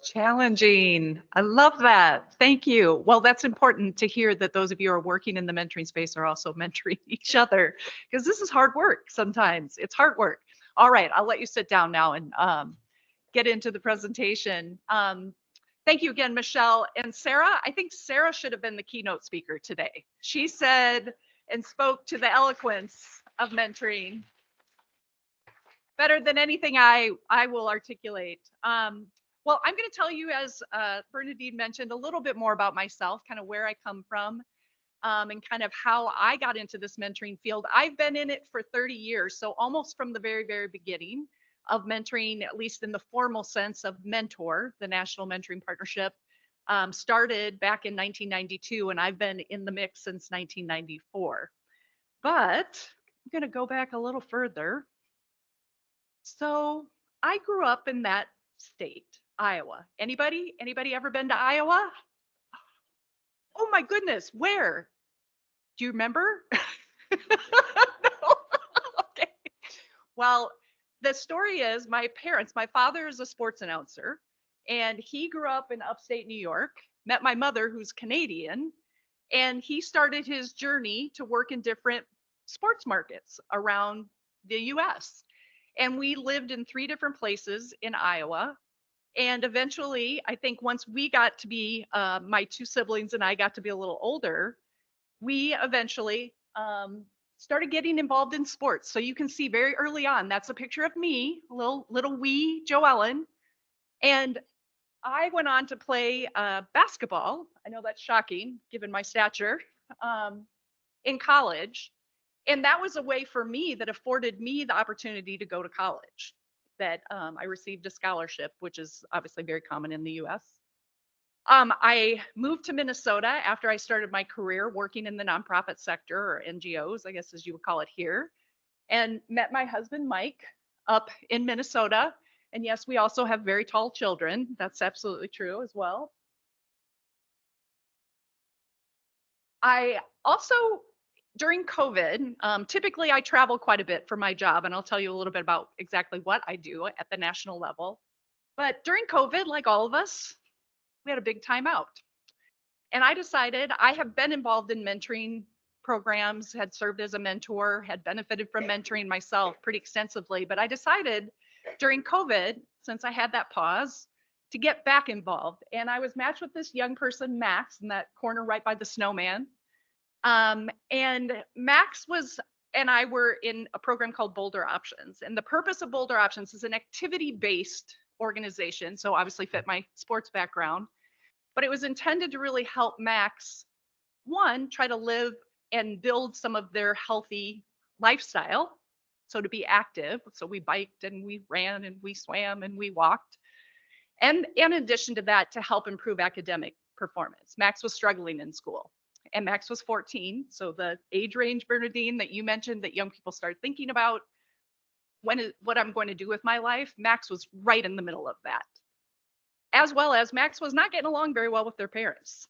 Speaker 7: Challenging. I love that. Thank you. Well, that's important to hear that those of you who are working in the mentoring space are also mentoring each other, because this is hard work sometimes. It's hard work. All right, I'll let you sit down now and get into the presentation. Thank you again, Michelle. And Sarah, I think Sarah should have been the keynote speaker today. She said and spoke to the eloquence of mentoring better than anything I will articulate. Well, I'm going to tell you, as Bernadine mentioned, a little bit more about myself, kind of where I come from, and kind of how I got into this mentoring field. I've been in it for 30 years, so almost from the very, very beginning of mentoring, at least in the formal sense of mentor, the National Mentoring Partnership, started back in 1992, and I've been in the mix since 1994. But I'm going to go back a little further. So I grew up in that state, Iowa. Anybody ever been to Iowa? Oh my goodness, where? Do you remember? No. Okay. Well, the story is my father is a sports announcer, and he grew up in upstate New York, met my mother, who's Canadian, and he started his journey to work in different sports markets around the US. And we lived in 3 different places in Iowa. And eventually, I think once we got to be, my 2 siblings and I got to be a little older, we eventually started getting involved in sports. So you can see very early on, that's a picture of me, little wee Joellen. And I went on to play basketball. I know that's shocking given my stature, in college. And that was a way for me that afforded me the opportunity to go to college, that I received a scholarship, which is obviously very common in the US. I moved to Minnesota after I started my career working in the nonprofit sector, or NGOs, I guess as you would call it here, and met my husband, Mike, up in Minnesota. And yes, we also have very tall children. That's absolutely true as well. I also, during COVID, typically I travel quite a bit for my job, and I'll tell you a little bit about exactly what I do at the national level. But during COVID, like all of us, we had a big time out. And I decided, I have been involved in mentoring programs, had served as a mentor, had benefited from mentoring myself pretty extensively, but I decided during COVID, since I had that pause, to get back involved. And I was matched with this young person, Max, in that corner right by the snowman. And Max and I were in a program called Boulder Options. And the purpose of Boulder Options is an activity-based organization, so obviously fit my sports background, but it was intended to really help Max, one, try to live and build some of their healthy lifestyle, So to be active, so we biked and we ran and we swam and we walked. And in addition to that, to help improve academic performance. Max was struggling in school, and Max was 14. So the age range, Bernadine, that you mentioned that young people start thinking about what I'm going to do with my life, Max was right in the middle of that. As well as Max was not getting along very well with their parents.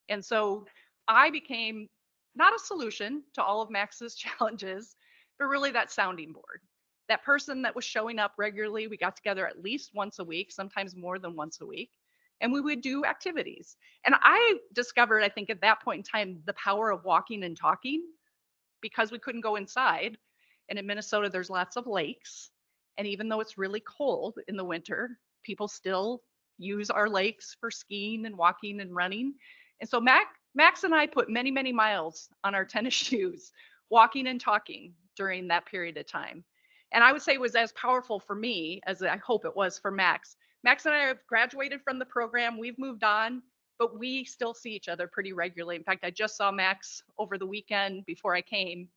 Speaker 7: And so I became not a solution to all of Max's challenges, but really that sounding board. That person that was showing up regularly. We got together at least once a week, sometimes more than once a week, and we would do activities. And I discovered, I think at that point in time, the power of walking and talking, because we couldn't go inside. And in Minnesota, there's lots of lakes. And even though it's really cold in the winter, people still use our lakes for skiing and walking and running. And so Max and I put many, many miles on our tennis shoes, walking and talking during that period of time. And I would say it was as powerful for me as I hope it was for Max. Max and I have graduated from the program. We've moved on, but we still see each other pretty regularly. In fact, I just saw Max over the weekend before I came,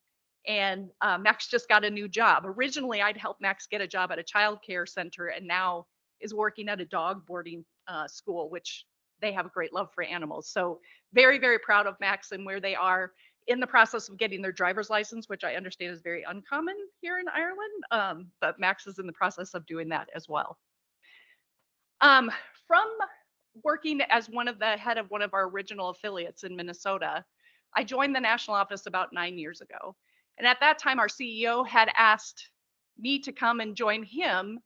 Speaker 7: and Max just got a new job. Originally, I'd helped Max get a job at a child care center, and now is working at a dog boarding school, which they have a great love for animals. So very, very proud of Max and where they are in the process of getting their driver's license, which I understand is very uncommon here in Ireland, but Max is in the process of doing that as well. From working as the head of one of our original affiliates in Minnesota, I joined the national office about 9 years ago. And at that time, our CEO had asked me to come and join him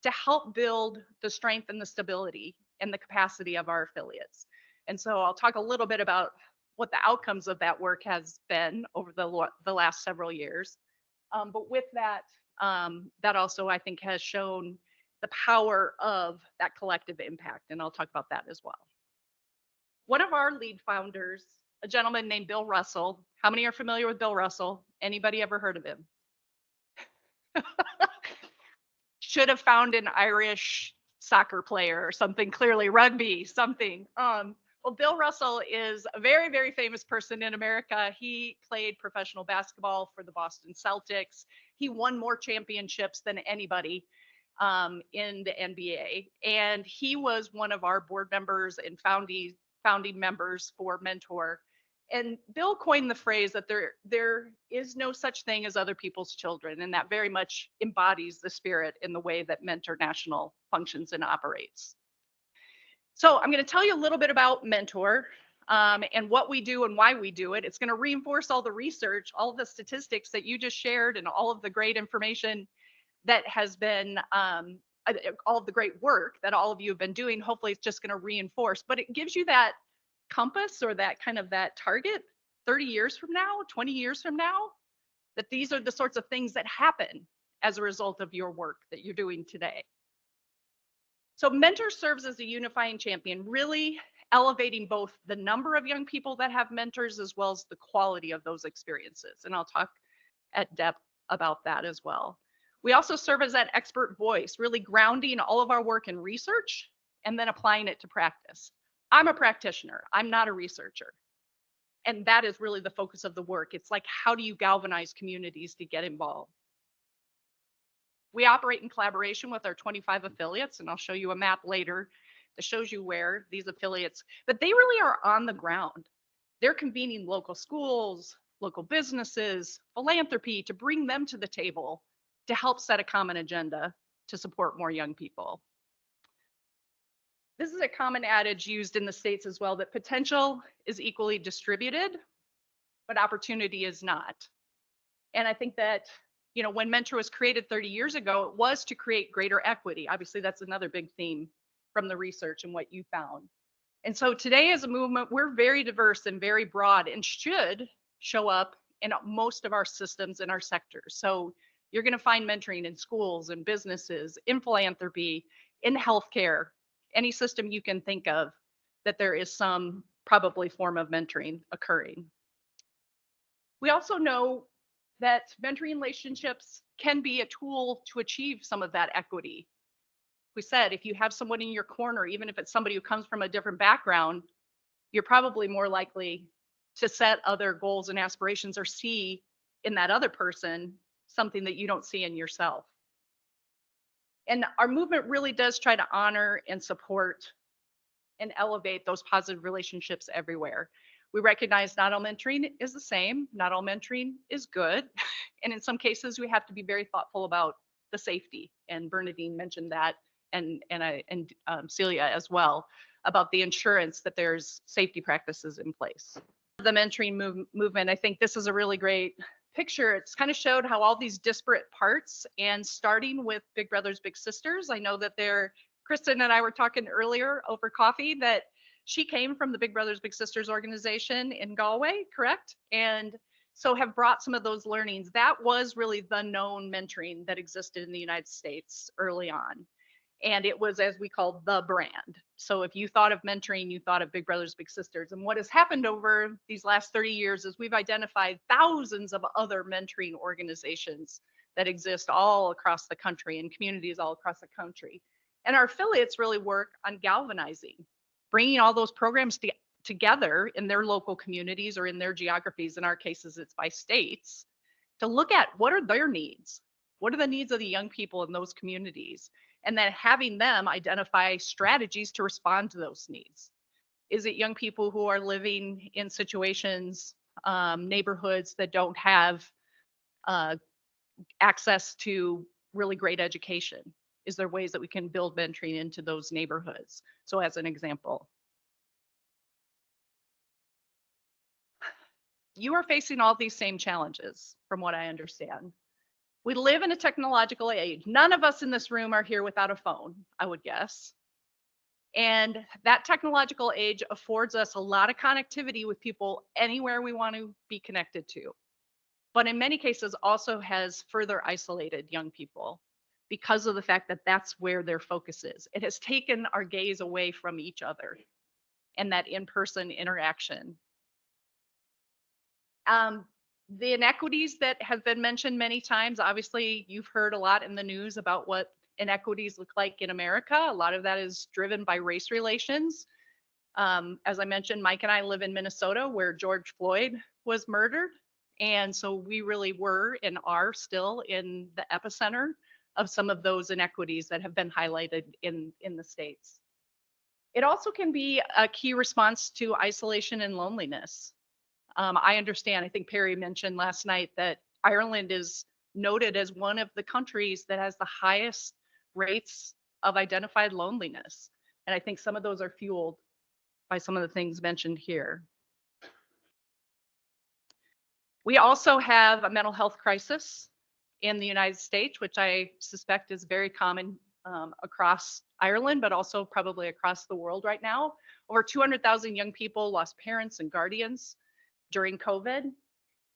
Speaker 7: to help build the strength and the stability and the capacity of our affiliates. And so I'll talk a little bit about what the outcomes of that work has been over the last several years. But with that, that also I think has shown the power of that collective impact. And I'll talk about that as well. One of our lead founders, a gentleman named Bill Russell. How many are familiar with Bill Russell? Anybody ever heard of him? Should have found an Irish soccer player or something, clearly rugby, something. Well, Bill Russell is a very, very famous person in America. He played professional basketball for the Boston Celtics. He won more championships than anybody in the NBA. And he was one of our board members and founding members for Mentor. And Bill coined the phrase that there is no such thing as other people's children. And that very much embodies the spirit in the way that Mentor National functions and operates. So I'm going to tell you a little bit about Mentor and what we do and why we do it. It's going to reinforce all the research, all of the statistics that you just shared, and all of the great information that has been, all of the great work that all of you have been doing. Hopefully it's just going to reinforce, but it gives you that compass or that kind of that target 30 years from now, 20 years from now, that these are the sorts of things that happen as a result of your work that you're doing today. So Mentor serves as a unifying champion, really elevating both the number of young people that have mentors as well as the quality of those experiences. And I'll talk at depth about that as well. We also serve as that expert voice, really grounding all of our work in research and then applying it to practice. I'm a practitioner, I'm not a researcher. And that is really the focus of the work. It's like, how do you galvanize communities to get involved? We operate in collaboration with our 25 affiliates, and I'll show you a map later that shows you where these affiliates, but they really are on the ground. They're convening local schools, local businesses, philanthropy to bring them to the table to help set a common agenda to support more young people. This is a common adage used in the States as well, that potential is equally distributed, but opportunity is not. And I think that, you know, when Mentor was created 30 years ago, it was to create greater equity. Obviously, that's another big theme from the research and what you found. And so today as a movement, we're very diverse and very broad and should show up in most of our systems in our sectors. So you're going to find mentoring in schools and businesses, in philanthropy, in healthcare, any system you can think of that there is some probably form of mentoring occurring. We also know that mentoring relationships can be a tool to achieve some of that equity. We said, if you have someone in your corner, even if it's somebody who comes from a different background, you're probably more likely to set other goals and aspirations or see in that other person something that you don't see in yourself. And our movement really does try to honor and support and elevate those positive relationships everywhere. We recognize not all mentoring is the same, not all mentoring is good. And in some cases, we have to be very thoughtful about the safety. And Bernadine mentioned that, and Celia as well, about the insurance that there's safety practices in place. The mentoring movement, I think this is a really great picture. It's kind of showed how all these disparate parts, and starting with Big Brothers Big Sisters, I know that Kristen and I were talking earlier over coffee that she came from the Big Brothers Big Sisters organization in Galway, correct? And so have brought some of those learnings. That was really the known mentoring that existed in the United States early on. And it was, as we call, the brand. So if you thought of mentoring, you thought of Big Brothers Big Sisters. And what has happened over these last 30 years is we've identified thousands of other mentoring organizations that exist all across the country, and communities all across the country. And our affiliates really work on galvanizing, bringing all those programs together in their local communities or in their geographies. In our cases, it's by states, to look at what are their needs? What are the needs of the young people in those communities? And then having them identify strategies to respond to those needs. Is it young people who are living in situations, neighborhoods that don't have access to really great education? Is there ways that we can build mentoring into those neighborhoods? So as an example, you are facing all these same challenges from what I understand. We live in a technological age. None of us in this room are here without a phone, I would guess. And that technological age affords us a lot of connectivity with people anywhere we want to be connected to. But in many cases also has further isolated young people because of the fact that that's where their focus is. It has taken our gaze away from each other and that in-person interaction. The inequities that have been mentioned many times, obviously you've heard a lot in the news about what inequities look like in America. A lot of that is driven by race relations. As I mentioned, Mike and I live in Minnesota, where George Floyd was murdered. And so we really were and are still in the epicenter of some of those inequities that have been highlighted in the States. It also can be a key response to isolation and loneliness. I understand, I think Perry mentioned last night that Ireland is noted as one of the countries that has the highest rates of identified loneliness. And I think some of those are fueled by some of the things mentioned here. We also have a mental health crisis in the United States, which I suspect is very common across Ireland, but also probably across the world right now. Over 200,000 young people lost parents and guardians during COVID.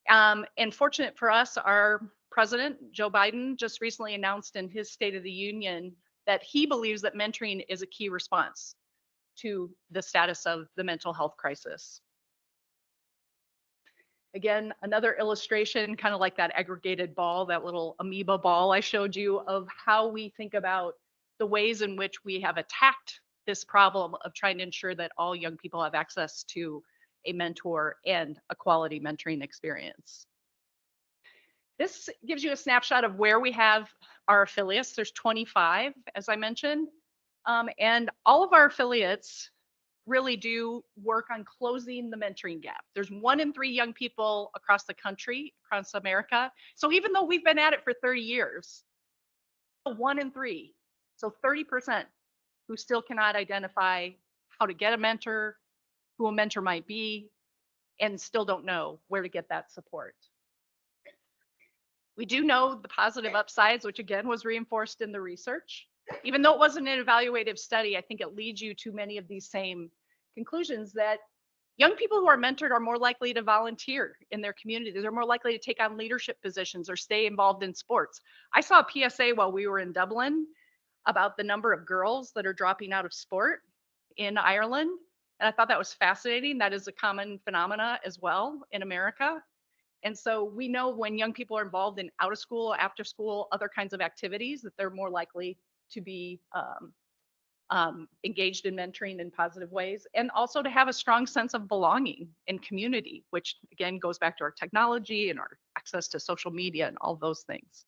Speaker 7: And fortunate for us, our president, Joe Biden, just recently announced in his State of the Union that he believes that mentoring is a key response to the status of the mental health crisis. Again, another illustration, kind of like that aggregated ball, that little amoeba ball I showed you, of how we think about the ways in which we have attacked this problem of trying to ensure that all young people have access to a mentor and a quality mentoring experience. This gives you a snapshot of where we have our affiliates. There's 25, as I mentioned, and all of our affiliates really do work on closing the mentoring gap. There's 1 in 3 young people across the country, across America. So even though we've been at it for 30 years, 1 in 3, so 30% who still cannot identify how to get a mentor, who a mentor might be, and still don't know where to get that support. We do know the positive upsides, which again was reinforced in the research. Even though it wasn't an evaluative study, I think it leads you to many of these same conclusions that young people who are mentored are more likely to volunteer in their communities. They're more likely to take on leadership positions or stay involved in sports. I saw a PSA while we were in Dublin about the number of girls that are dropping out of sport in Ireland. And I thought that was fascinating. That is a common phenomena as well in America. And so we know when young people are involved in out of school, after school, other kinds of activities, that they're more likely to be engaged in mentoring in positive ways, and also to have a strong sense of belonging in community, which again goes back to our technology and our access to social media and all those things.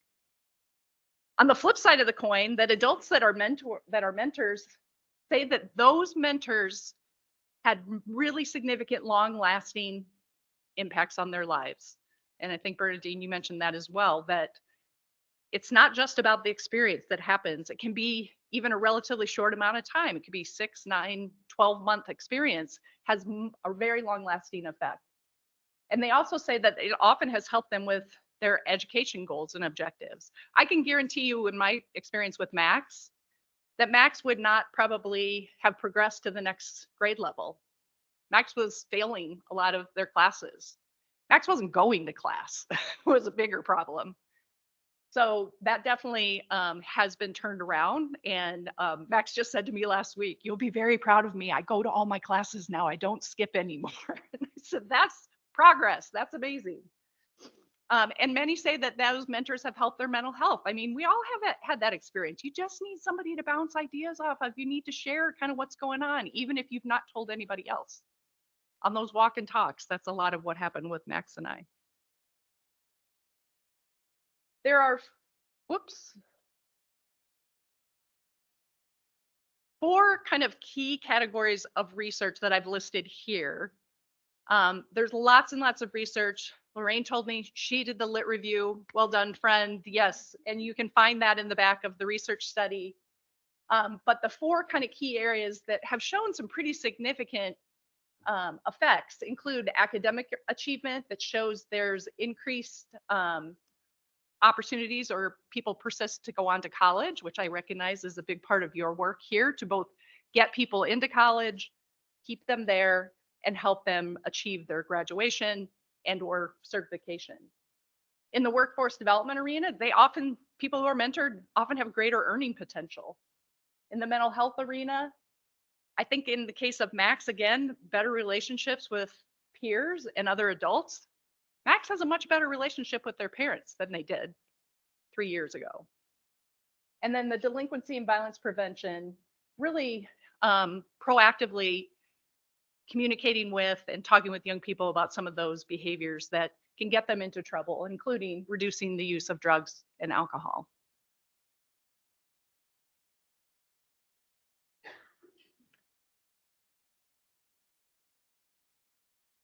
Speaker 7: On the flip side of the coin, that adults that are mentors say that those mentors had really significant, long-lasting impacts on their lives. And I think Bernadine, you mentioned that as well, that it's not just about the experience that happens. It can be even a relatively short amount of time. It could be 6, 9, 12-month experience, has a very long-lasting effect. And they also say that it often has helped them with their education goals and objectives. I can guarantee you in my experience with Max, that Max would not probably have progressed to the next grade level. Max was failing a lot of their classes. Max wasn't going to class. It was a bigger problem. So that definitely has been turned around. And Max just said to me last week, "You'll be very proud of me. I go to all my classes now. I don't skip anymore." And I said, "That's progress. That's amazing." And many say that those mentors have helped their mental health. I mean, we all have had that experience. You just need somebody to bounce ideas off of. You need to share kind of what's going on, even if you've not told anybody else. On those walk and talks, that's a lot of what happened with Max and I. There are, whoops, 4 kind of key categories of research that I've listed here. There's lots and lots of research. Lorraine told me she did the lit review. Well done, friend. Yes, and you can find that in the back of the research study. But the 4 kind of key areas that have shown some pretty significant effects include academic achievement that shows there's increased opportunities or people persist to go on to college, which I recognize is a big part of your work here to both get people into college, keep them there, and help them achieve their graduation and or certification. In the workforce development arena, people who are mentored often have greater earning potential. In the mental health arena, I think in the case of Max, again, better relationships with peers and other adults. Max has a much better relationship with their parents than they did 3 years ago. And then the delinquency and violence prevention, really proactively communicating with and talking with young people about some of those behaviors that can get them into trouble, including reducing the use of drugs and alcohol.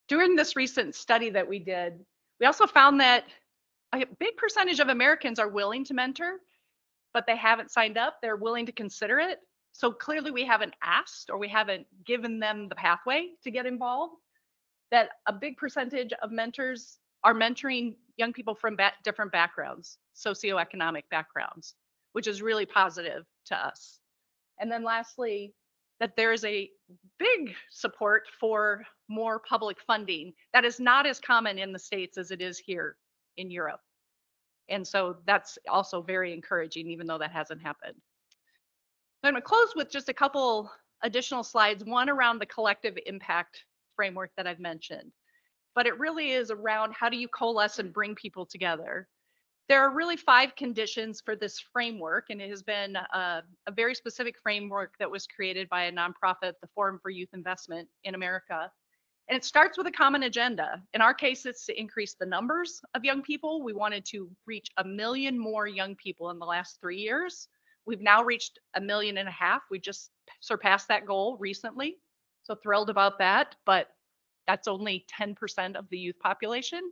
Speaker 7: During this recent study that we did, we also found that a big percentage of Americans are willing to mentor, but they haven't signed up. They're willing to consider it. So clearly we haven't asked or we haven't given them the pathway to get involved. That a big percentage of mentors are mentoring young people from different backgrounds, socioeconomic backgrounds, which is really positive to us. And then lastly, that there is a big support for more public funding that is not as common in the States as it is here in Europe. And so that's also very encouraging, even though that hasn't happened. So I'm going to close with just a couple additional slides, one around the collective impact framework that I've mentioned. But it really is around how do you coalesce and bring people together. There are really 5 conditions for this framework, and it has been a very specific framework that was created by a nonprofit, the Forum for Youth Investment in America. And it starts with a common agenda. In our case, it's to increase the numbers of young people. We wanted to reach 1 million more young people in the last 3 years. We've now reached 1.5 million. We just surpassed that goal recently. So thrilled about that, but that's only 10% of the youth population.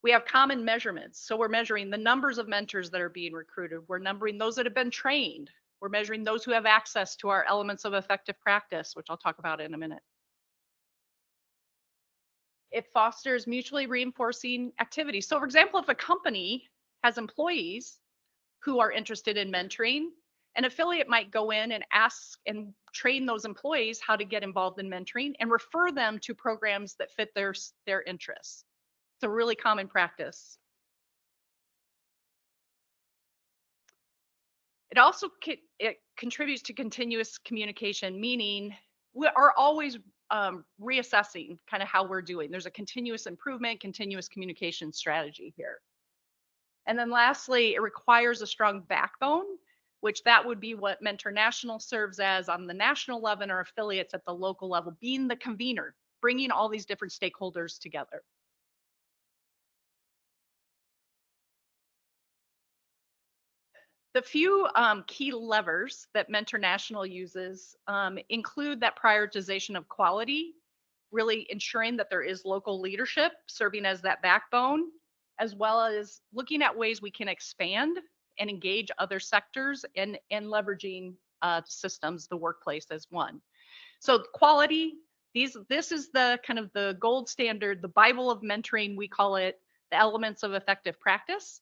Speaker 7: We have common measurements. So we're measuring the numbers of mentors that are being recruited. We're numbering those that have been trained. We're measuring those who have access to our elements of effective practice, which I'll talk about in a minute. It fosters mutually reinforcing activities. So for example, if a company has employees who are interested in mentoring, an affiliate might go in and ask and train those employees how to get involved in mentoring and refer them to programs that fit their interests. It's a really common practice. It also contributes to continuous communication, meaning we are always reassessing kind of how we're doing. There's a continuous improvement, continuous communication strategy here. And then lastly, it requires a strong backbone, which that would be what Mentor National serves as on the national level, or affiliates at the local level, being the convener, bringing all these different stakeholders together. The few key levers that Mentor National uses include that prioritization of quality, really ensuring that there is local leadership serving as that backbone, as well as looking at ways we can expand and engage other sectors and leveraging systems, the workplace as one. So quality, this is the kind of the gold standard, the Bible of mentoring, we call it the elements of effective practice.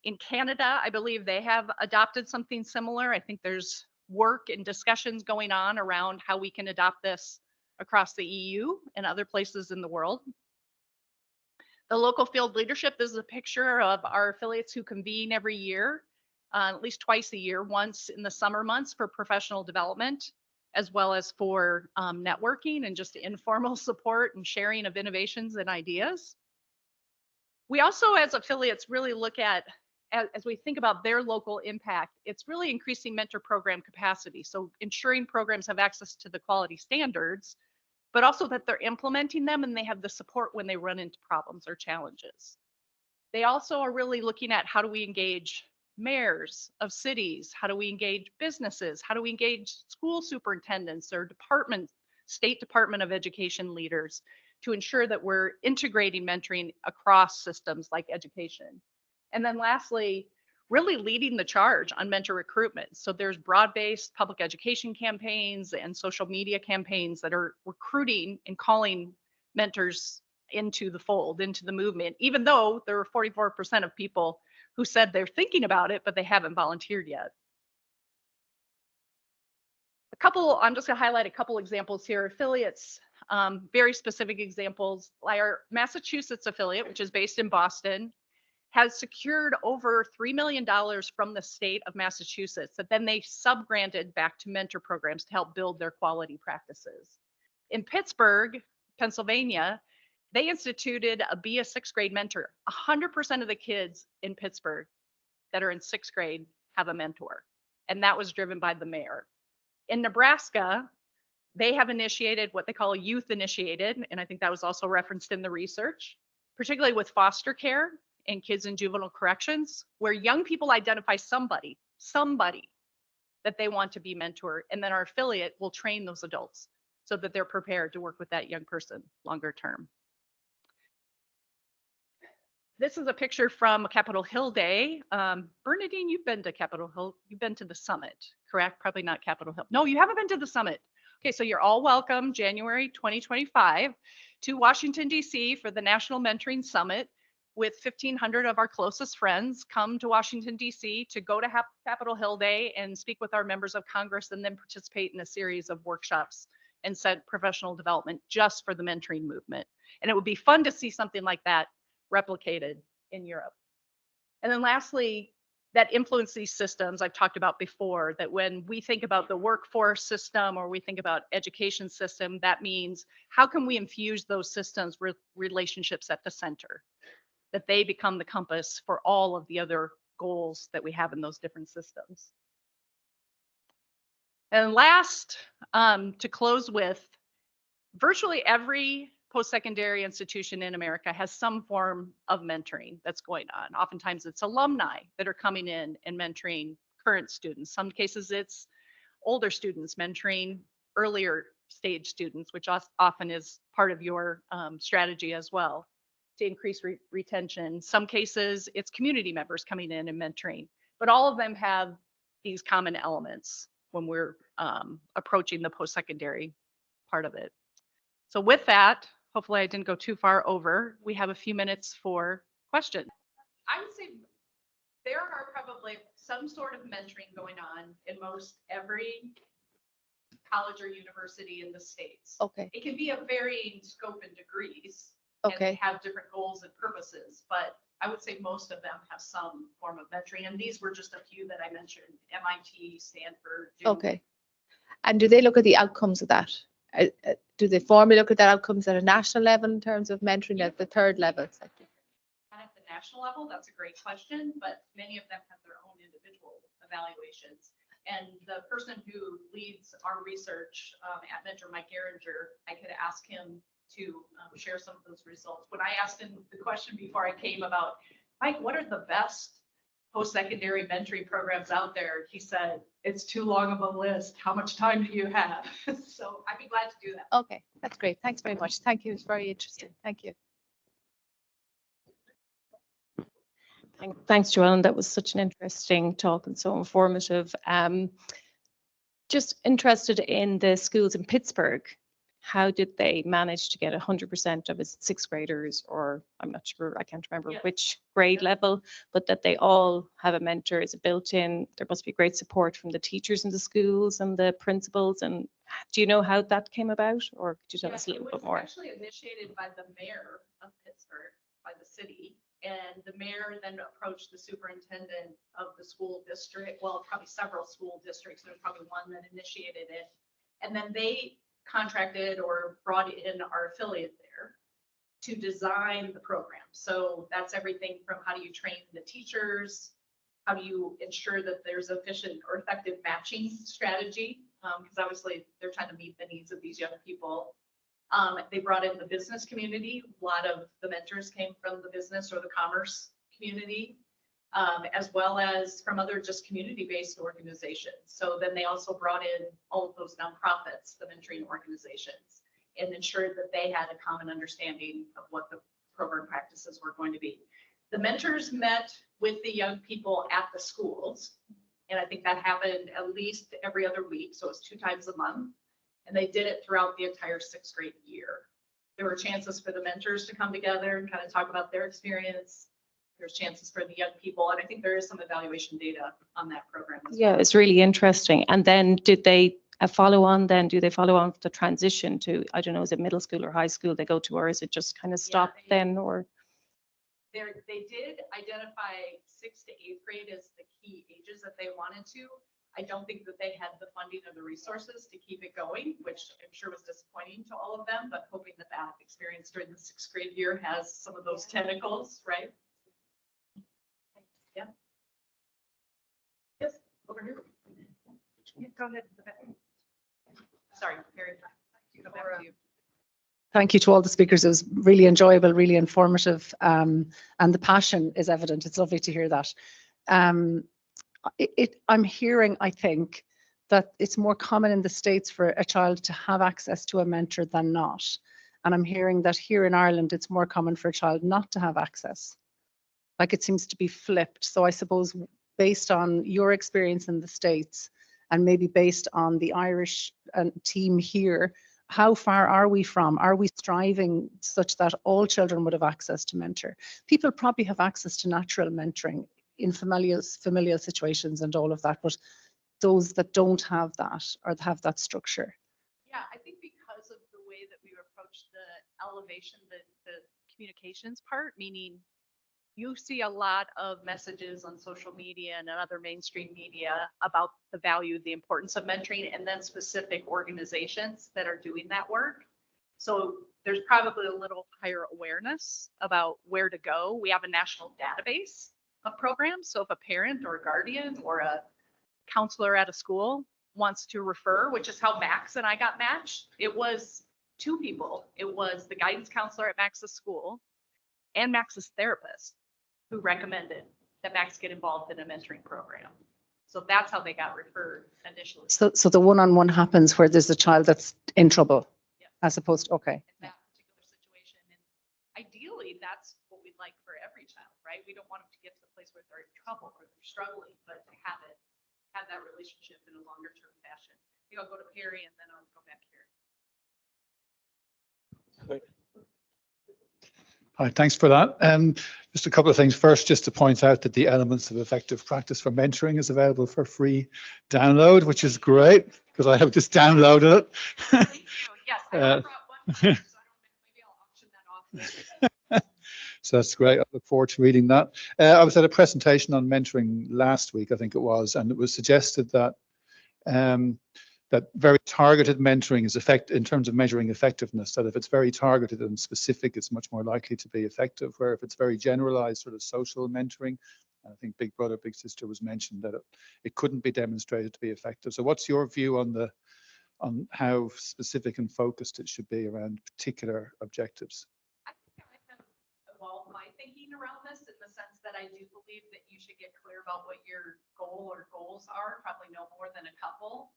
Speaker 7: In Canada, I believe they have adopted something similar. I think there's work and discussions going on around how we can adopt this across the EU and other places in the world. The local field leadership, this is a picture of our affiliates who convene every year, at least twice a year, once in the summer months for professional development, as well as for networking and just informal support and sharing of innovations and ideas. We also, as affiliates, really look at, as we think about their local impact, it's really increasing mentor program capacity. So ensuring programs have access to the quality standards, but also that they're implementing them and they have the support when they run into problems or challenges. They also are really looking at how do we engage mayors of cities? How do we engage businesses? How do we engage school superintendents or state Department of Education leaders to ensure that we're integrating mentoring across systems like education? And then lastly, really leading the charge on mentor recruitment. So there's broad-based public education campaigns and social media campaigns that are recruiting and calling mentors into the fold, into the movement, even though there are 44% of people who said they're thinking about it, but they haven't volunteered yet. I'm just gonna highlight a couple examples here. Affiliates, very specific examples. Our Massachusetts affiliate, which is based in Boston, has secured over $3 million from the state of Massachusetts that then they sub-granted back to mentor programs to help build their quality practices. In Pittsburgh, Pennsylvania, they instituted Be a sixth grade mentor. 100% of the kids in Pittsburgh that are in sixth grade have a mentor, and that was driven by the mayor. In Nebraska, they have initiated what they call a youth initiated, and I think that was also referenced in the research, particularly with foster care and kids in juvenile corrections, where young people identify somebody that they want to be mentored, and then our affiliate will train those adults so that they're prepared to work with that young person longer term. This is a picture from Capitol Hill Day. Bernadine, you've been to Capitol Hill, you've been to the summit, correct? Probably not Capitol Hill. No, you haven't been to the summit. Okay, so you're all welcome January 2025 to Washington, D.C. for the National Mentoring Summit with 1,500 of our closest friends. Come to Washington, D.C. to go to Capitol Hill Day and speak with our members of Congress and then participate in a series of workshops and set professional development just for the mentoring movement. And it would be fun to see something like that replicated in Europe. And then lastly, that influence these systems I've talked about before, that when we think about the workforce system or we think about education system, that means how can we infuse those systems with relationships at the center, that they become the compass for all of the other goals that we have in those different systems. And last, to close with, virtually every post-secondary institution in America has some form of mentoring that's going on. Oftentimes it's alumni that are coming in and mentoring current students. Some cases it's older students mentoring earlier stage students, which often is part of your strategy as well to increase retention. Some cases it's community members coming in and mentoring, but all of them have these common elements when we're approaching the post-secondary part of it. So with that, hopefully I didn't go too far over. We have a few minutes for questions. I would say there are probably some sort of mentoring going on in most every college or university in the States.
Speaker 2: Okay.
Speaker 7: It can be of varying scope and degrees.
Speaker 2: Okay.
Speaker 7: And have different goals and purposes, but I would say most of them have some form of mentoring. And these were just a few that I mentioned: MIT, Stanford. Duke.
Speaker 2: Okay. And do they look at the outcomes of that? Do they formally look at the outcomes at a national level in terms of mentoring at the third level?
Speaker 7: And at the national level, that's a great question, but many of them have their own individual evaluations. And the person who leads our research at Mentor, Mike Geringer, I could ask him to share some of those results. When I asked him the question before I came about, Mike, what are the best post-secondary mentoring programs out there? He said, it's too long of a list. How much time do you have? So I'd be glad to do that.
Speaker 2: Okay, that's great. Thanks very much. Thank you. It's very interesting. Thank you.
Speaker 8: Thanks, Joellen. That was such an interesting talk and so informative. Just interested in the schools in Pittsburgh. How did they manage to get 100% of its sixth graders, or I'm not sure, I can't remember which grade level, but that they all have a mentor as a built-in? There must be great support from the teachers in the schools and the principals. And do you know how that came about, or could you tell us a little bit more?
Speaker 7: It was actually initiated by the mayor of Pittsburgh, by the city. And the mayor then approached the superintendent of the school district, well, probably several school districts. There's probably one that initiated it. And then they contracted or brought in our affiliate there to design the program. So that's everything from how do you train the teachers, how do you ensure that there's efficient or effective matching strategy, because obviously they're trying to meet the needs of these young people. They brought in the business community. A lot of the mentors came from the business or the commerce community, as well as from other just community-based organizations. So then they also brought in all of those nonprofits, the mentoring organizations, and ensured that they had a common understanding of what the program practices were going to be. The mentors met with the young people at the schools, and I think that happened at least every other week, so it's 2 times a month. And they did it throughout the entire 6th grade year. There were chances for the mentors to come together and kind of talk about their experience. There's chances for the young people. And I think there is some evaluation data on that program as
Speaker 8: Yeah,
Speaker 7: well.
Speaker 8: it's really interesting. And then did they follow on then? Do they follow on the transition to, I don't know, is it middle school or high school they go to, or is it just kind of stop then? Or
Speaker 7: They did identify 6th to 8th grade as the key ages that they wanted to. I don't think that they had the funding or the resources to keep it going, which I'm sure was disappointing to all of them, but hoping that that experience during the 6th grade year has some of those tentacles, right? Yeah. Yes, over here. Yeah, go ahead. Sorry, Mary. Go back to you.
Speaker 9: Thank you to all the speakers. It was really enjoyable, really informative, and the passion is evident. It's lovely to hear that. I'm hearing, I think, that it's more common in the States for a child to have access to a mentor than not. And I'm hearing that here in Ireland, it's more common for a child not to have access. Like it seems to be flipped. So I suppose based on your experience in the States and maybe based on the Irish team here, how far are we from? Are we striving such that all children would have access to mentor? People probably have access to natural mentoring in familial situations and all of that, but those that don't have that or have that structure.
Speaker 7: Yeah, I think because of the way that we approach the elevation, the communications part, meaning you see a lot of messages on social media and other mainstream media about the value, the importance of mentoring, and then specific organizations that are doing that work. So there's probably a little higher awareness about where to go. We have a national database of programs. So if a parent or a guardian or a counselor at a school wants to refer, which is how Max and I got matched, it was 2 people. It was the guidance counselor at Max's school and Max's therapist who recommended that Max get involved in a mentoring program. So that's how they got referred initially.
Speaker 9: So the one-on-one happens where there's a child that's in trouble,
Speaker 7: Yes.
Speaker 9: as opposed to, okay.
Speaker 7: In that particular situation. And ideally, that's what we'd like for every child, right? We don't want them to get to the place where they're in trouble or they're struggling, but to have that relationship in a longer term fashion. I think I'll go to Perry and then I'll go back here.
Speaker 10: Hi, thanks for that. Just a couple of things. First, just to point out that the Elements of Effective Practice for Mentoring is available for free download, which is great because I have just downloaded it.
Speaker 7: Thank you. Yes, I brought one, so maybe I'll auction that off.
Speaker 10: So that's great. I look forward to reading that. I was at a presentation on mentoring last week, I think it was, and it was suggested that that very targeted mentoring is in terms of measuring effectiveness, that if it's very targeted and specific, it's much more likely to be effective, where if it's very generalized sort of social mentoring, And I think Big Brother, Big Sister was mentioned that it couldn't be demonstrated to be effective. So what's your view on how specific and focused it should be around particular objectives?
Speaker 7: I think I have evolved my thinking around this in the sense that I do believe that you should get clear about what your goal or goals are, probably no more than a couple.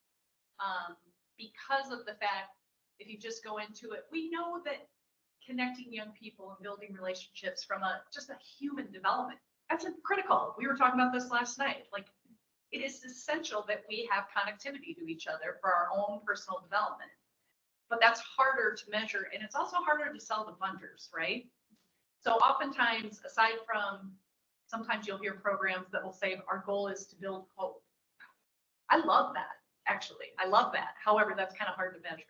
Speaker 7: Because of the fact, if you just go into it, we know that connecting young people and building relationships from just a human development, that's critical. We were talking about this last night. Like, it is essential that we have connectivity to each other for our own personal development. But that's harder to measure, and it's also harder to sell to funders, right? So oftentimes, aside from, sometimes you'll hear programs that will say our goal is to build hope. I love that, actually. I love that. However, that's kind of hard to measure.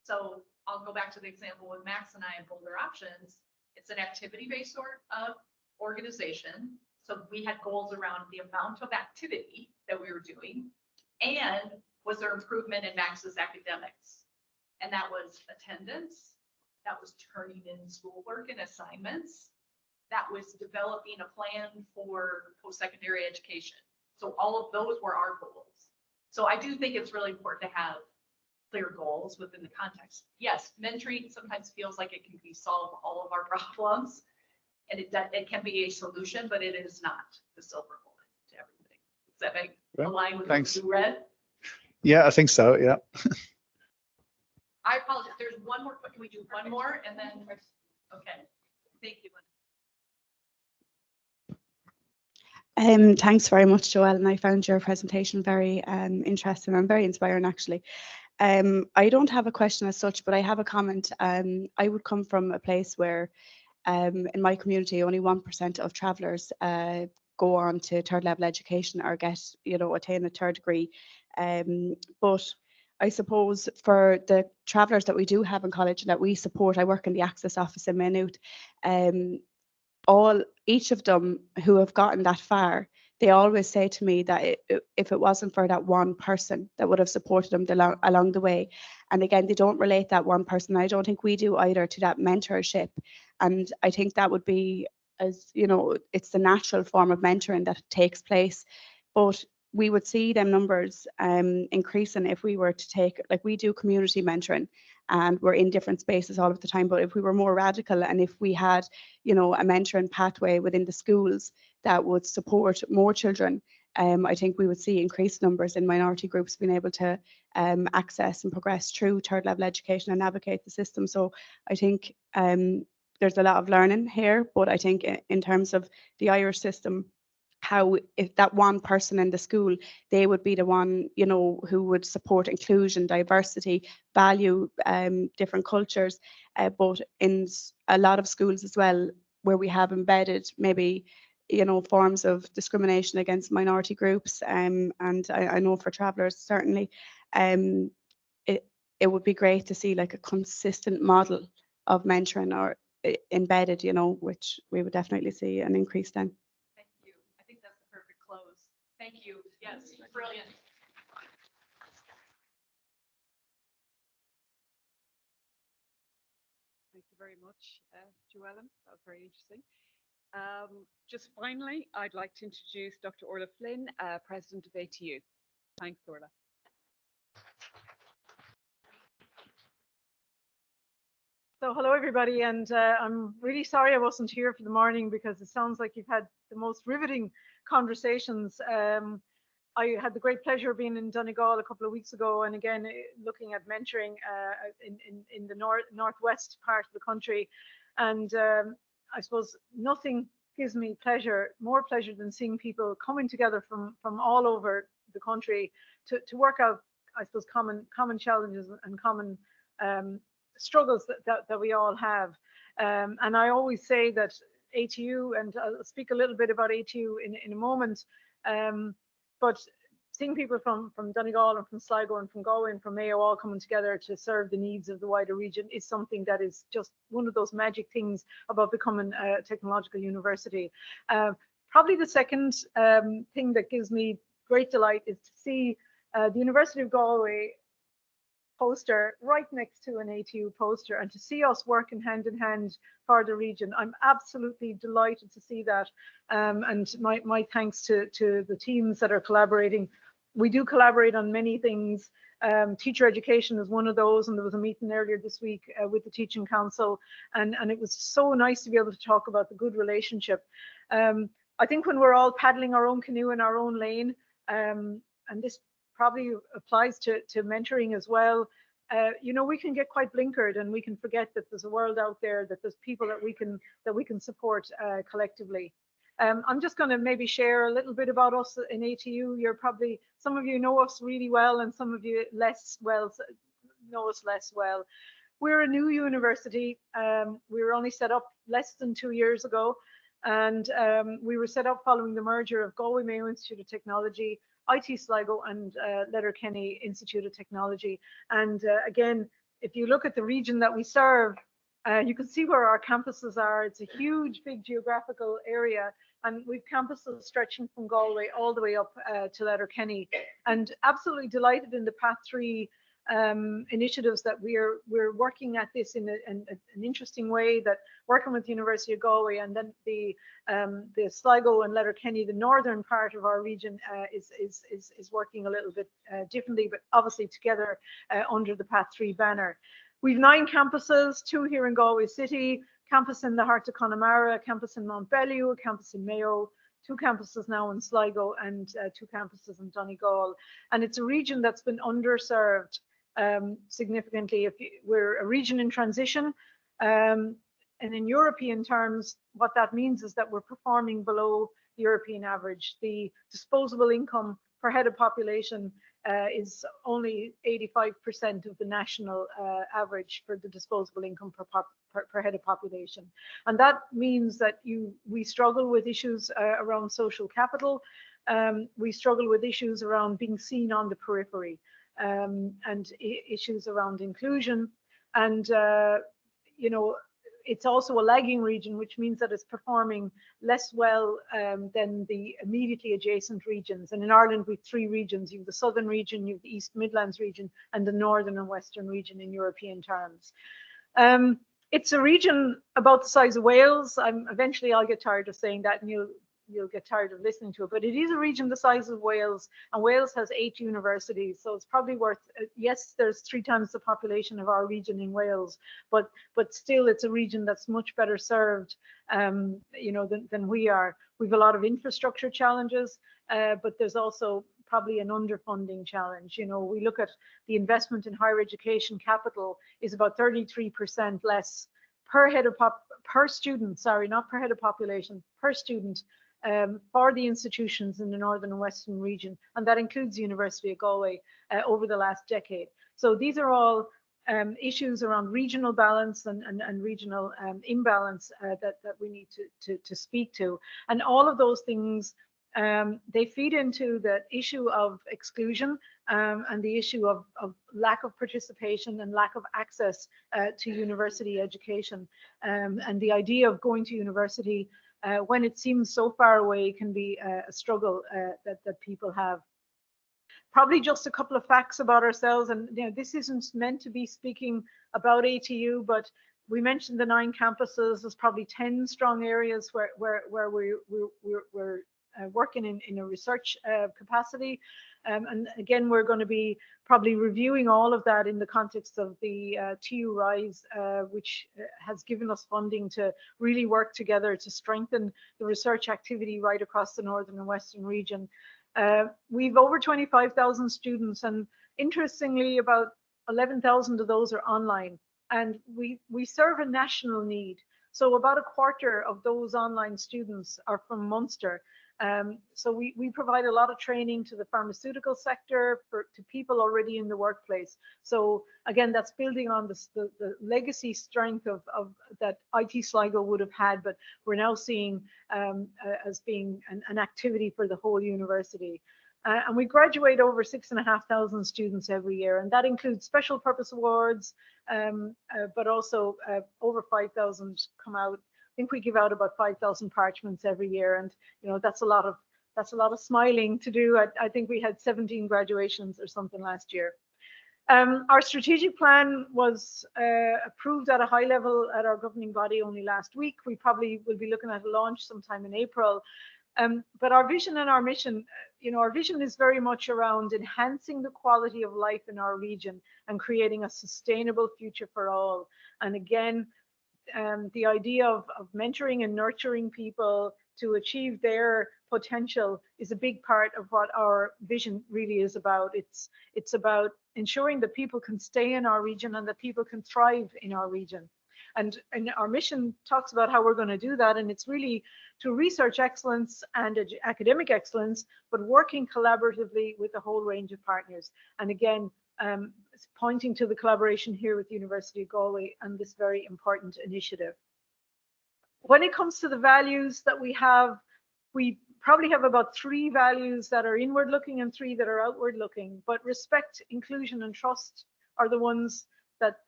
Speaker 7: So I'll go back to the example with Max and I at Boulder Options. It's an activity-based organization. So we had goals around the amount of activity that we were doing, and was there improvement in Max's academics? And that was attendance, that was turning in schoolwork and assignments, that was developing a plan for post-secondary education. So all of those were our goals. So I do think it's really important to have clear goals within the context. Yes, mentoring sometimes feels like it can solve all of our problems, and it can be a solution, but it is not the silver bullet to everything. Does that make align with what you read?
Speaker 10: Yeah, I think so. Yeah.
Speaker 7: I apologize. There's one more. Can we do one more and then? Okay. Thank you.
Speaker 11: Thanks very much, Joelle, and I found your presentation very interesting and very inspiring, actually. I don't have a question as such, but I have a comment. I would come from a place where in my community, only 1% of travellers go on to third level education or get, attain a third degree. But I suppose for the travellers that we do have in college and that we support, I work in the Access Office in Maynooth, each of them who have gotten that far, they always say to me that if it wasn't for that one person that would have supported them along the way, and again, they don't relate that one person. I don't think we do either to that mentorship. And I think that would be, as it's the natural form of mentoring that takes place. But we would see them numbers increasing if we were to take, like we do community mentoring, and we're in different spaces all of the time. But if we were more radical, and if we had, a mentoring pathway within the schools that would support more children, I think we would see increased numbers in minority groups being able to access and progress through third level education and navigate the system. So I think there's a lot of learning here, but I think in terms of the Irish system, how if that one person in the school, they would be the one, who would support inclusion, diversity, value different cultures, but in a lot of schools as well, where we have embedded maybe, forms of discrimination against minority groups, and I know for travellers certainly, it would be great to see like a consistent model of mentoring or embedded, which we would definitely see an increase then.
Speaker 7: Thank you. I think that's the perfect close. Thank you. Yes, brilliant.
Speaker 1: Thank you very much, Joellen. That was very interesting. Just finally, I'd like to introduce Dr. Orla Flynn, President of ATU. Thanks, Orla.
Speaker 12: So hello, everybody, and I'm really sorry I wasn't here for the morning because it sounds like you've had the most riveting conversations. I had the great pleasure of being in Donegal a couple of weeks ago, and again, looking at mentoring in the northwest part of the country. And I suppose nothing gives me more pleasure than seeing people coming together from all over the country to work out, I suppose, common challenges and common struggles that we all have. And I always say that ATU, and I'll speak a little bit about ATU in a moment, but seeing people from Donegal and from Sligo and from Galway and from Mayo all coming together to serve the needs of the wider region is something that is just one of those magic things about becoming a technological university. Probably the second thing that gives me great delight is to see the University of Galway poster right next to an ATU poster, and to see us working hand in hand for the region. I'm absolutely delighted to see that. And my thanks to the teams that are collaborating. We do collaborate on many things. Teacher education is one of those, and there was a meeting earlier this week with the Teaching Council, and it was so nice to be able to talk about the good relationship. I think when we're all paddling our own canoe in our own lane, and this probably applies to mentoring as well, you know, we can get quite blinkered, and we can forget that there's a world out there, that there's people that we can support collectively. I'm just going to maybe share a little bit about us in ATU. You're probably, some of you know us really well, and some of you less well, know us less well. We're a new university. We were only set up less than 2 years ago, and we were set up following the merger of Galway-Mayo Institute of Technology, IT Sligo, and Letterkenny Institute of Technology. And again, if you look at the region that we serve, you can see where our campuses are. It's a huge, big geographical area, and we've campuses stretching from Galway all the way up to Letterkenny. And absolutely delighted in the Path 3 initiatives that we're working at this in an interesting way, that working with the University of Galway, and then the Sligo and Letterkenny, the northern part of our region, is working a little bit differently, but obviously together under the Path 3 banner. We've 9 campuses, 2 here in Galway City, campus in the heart of Connemara, campus in Montbellew, a campus in Mayo, 2 campuses now in Sligo, and 2 campuses in Donegal. And it's a region that's been underserved significantly. We're a region in transition, and in European terms, what that means is that we're performing below the European average. The disposable income per head of population is only 85% of the national average for the disposable income per head of population. And that means that we struggle with issues around social capital. We struggle with issues around being seen on the periphery, and issues around inclusion. And, you know, it's also a lagging region, which means that it's performing less well than the immediately adjacent regions. And in Ireland, we have 3 regions. You have the Southern region, you have the East Midlands region, and the Northern and Western region in European terms. It's a region about the size of Wales. Eventually I'll get tired of saying that, and you'll get tired of listening to it, but it is a region the size of Wales, and Wales has 8 universities, so it's probably worth, yes, there's 3 times the population of our region in Wales, but still it's a region that's much better served, you know, than we are. We've a lot of infrastructure challenges, but there's also probably an underfunding challenge. You know, we look at the investment in higher education capital is about 33% less per student, sorry, not per head of population, per student, for the institutions in the Northern and Western region, and that includes the University of Galway over the last decade. So these are all issues around regional balance and regional imbalance that we need to speak to. And all of those things, they feed into the issue of exclusion and the issue of lack of participation and lack of access to university education. And the idea of going to university when it seems so far away can be a struggle that people have. Probably just a couple of facts about ourselves, and you know, this isn't meant to be speaking about ATU, but we mentioned the 9 campuses. There's probably 10 strong areas where we're working in a research capacity. And again, we're going to be probably reviewing all of that in the context of the TU Rise, which has given us funding to really work together to strengthen the research activity right across the Northern and Western region. We've over 25,000 students, and interestingly, about 11,000 of those are online. And we serve a national need. So about a quarter of those online students are from Munster. So we provide a lot of training to the pharmaceutical sector, to people already in the workplace. So again, that's building on the legacy strength of that IT Sligo would have had, but we're now seeing as being an activity for the whole university. And we graduate over 6,500 students every year, and that includes special purpose awards, but also over 5,000 come out. I think we give out about 5,000 parchments every year, and you know, that's a lot of smiling to do. I think we had 17 graduations or something last year. Our strategic plan was approved at a high level at our governing body only last week. We probably will be looking at a launch sometime in April. But our vision and our mission, our vision is very much around enhancing the quality of life in our region and creating a sustainable future for all. And again, the idea of mentoring and nurturing people to achieve their potential is a big part of what our vision really is about. It's about ensuring that people can stay in our region and that people can thrive in our region. And our mission talks about how we're going to do that. And it's really to research excellence and academic excellence, but working collaboratively with a whole range of partners. And again, it's pointing to the collaboration here with the University of Galway and this very important initiative. When it comes to the values that we probably have about 3 values that are inward looking and 3 that are outward looking, but respect, inclusion and trust are the ones that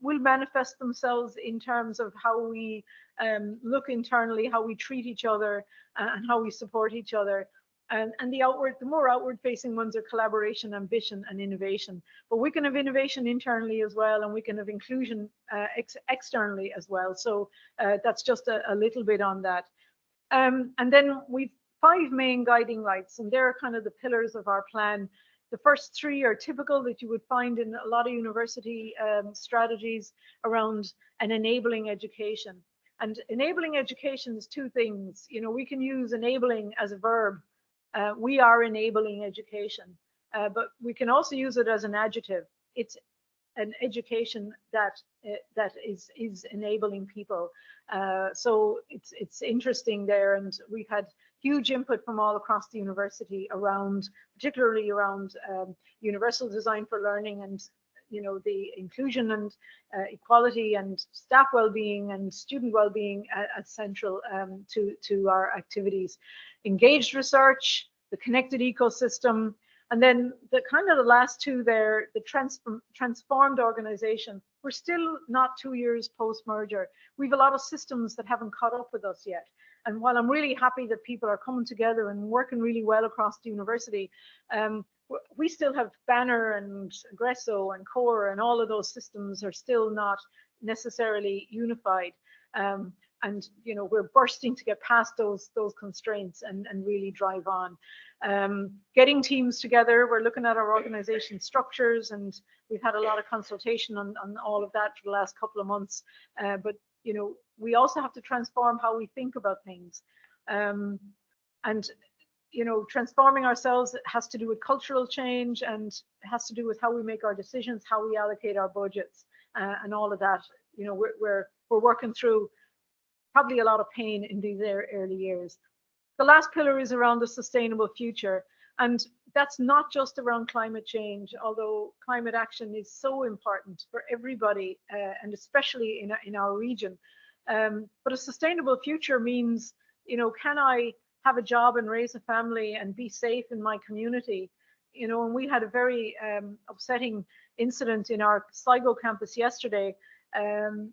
Speaker 12: will manifest themselves in terms of how we look internally, how we treat each other and how we support each other. And the more outward facing ones are collaboration, ambition and innovation. But we can have innovation internally as well, and we can have inclusion externally as well. So that's just a little bit on that. And then we've 5 main guiding lights, and they're kind of the pillars of our plan. The first 3 are typical that you would find in a lot of university strategies around an enabling education. And enabling education is 2 things. We can use enabling as a verb. We are enabling education, but we can also use it as an adjective. It's an education that is enabling people. So it's interesting there, and we've had huge input from all across the university particularly around universal design for learning and the inclusion and equality and staff well-being and student well-being as central to our activities. Engaged research, the connected ecosystem, and then the last 2 there, the transformed organization. We're still not 2 years post-merger. We've a lot of systems that haven't caught up with us yet. And while I'm really happy that people are coming together and working really well across the university, we still have Banner and Aggresso and Core, and all of those systems are still not necessarily unified. And we're bursting to get past those constraints and really drive on. Getting teams together, we're looking at our organization structures, and we've had a lot of consultation on all of that for the last couple of months. But we also have to transform how we think about things. And transforming ourselves has to do with cultural change, and it has to do with how we make our decisions, how we allocate our budgets, and all of that. We're working through probably a lot of pain in these early years. The last pillar is around the sustainable future, and that's not just around climate change, although climate action is so important for everybody, and especially in our region. But a sustainable future means, can I have a job and raise a family and be safe in my community? And we had a very upsetting incident in our Sligo campus yesterday. And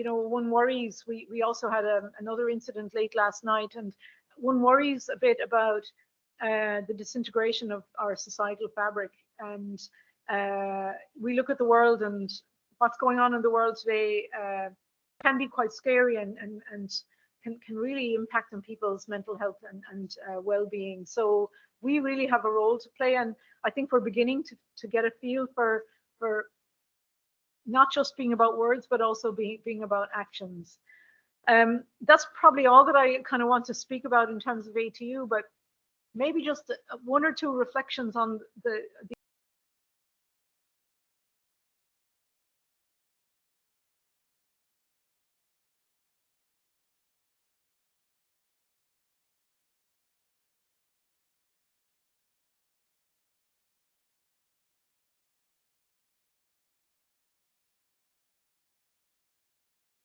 Speaker 12: one worries, we also had another incident late last night, and one worries a bit about the disintegration of our societal fabric. And we look at the world, and what's going on in the world today can be quite scary and can really impact on people's mental health and well-being. So we really have a role to play, and I think we're beginning to get a feel for not just being about words, but also being about actions. That's probably all that I kind of want to speak about in terms of ATU, but maybe just 1 or 2 reflections on the